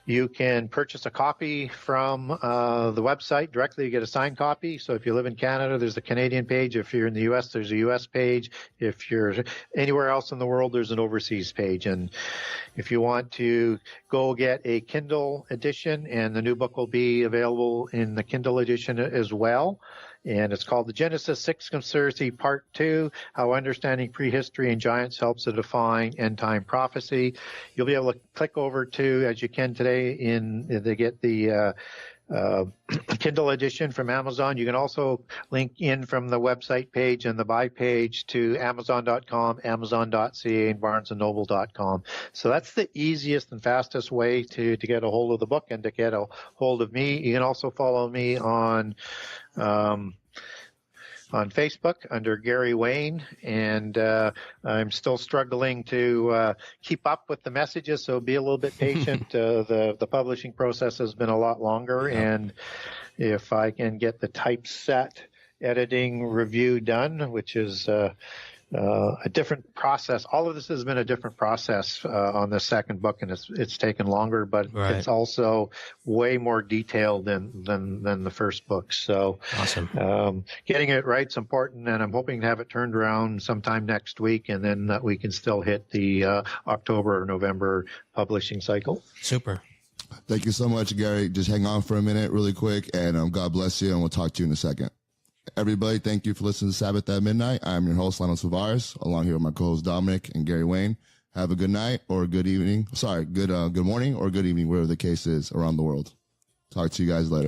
you can purchase a copy from the website directly. You get a signed copy. So if you live in Canada, there's a Canadian page. If you're in the U.S., there's a U.S. page. If you're anywhere else in the world, there's an overseas page. And if you want to go get a Kindle edition, and the new book will be available in the Kindle edition as well. And it's called the Genesis 6 Conspiracy Part 2, How Understanding Prehistory and Giants Helps to Define End-Time Prophecy. You'll be able to click over to, as you can today, to get the Kindle edition from Amazon. You can also link in from the website page and the buy page to Amazon.com, Amazon.ca, and BarnesandNoble.com. So that's the easiest and fastest way to get a hold of the book and to get a hold of me. You can also follow me on Facebook under Gary Wayne, and I'm still struggling to keep up with the messages, so be a little bit patient. The publishing process has been a lot longer, and if I can get the typeset editing review done, which is a different process. All of this has been a different process on the second book, and it's taken longer, but it's also way more detailed than the first book. So awesome. Getting it right's important, and I'm hoping to have it turned around sometime next week, and then that we can still hit the October or November publishing cycle. Super. Thank you so much, Gary. Just hang on for a minute really quick, and God bless you, and we'll talk to you in a second. Everybody, thank you for listening to Sabbath at Midnight. I'm your host, Lionel Tavares, along here with my co-host Dominic and Gary Wayne. Have a good night or a good evening. Sorry, good morning or good evening, wherever the case is around the world. Talk to you guys later.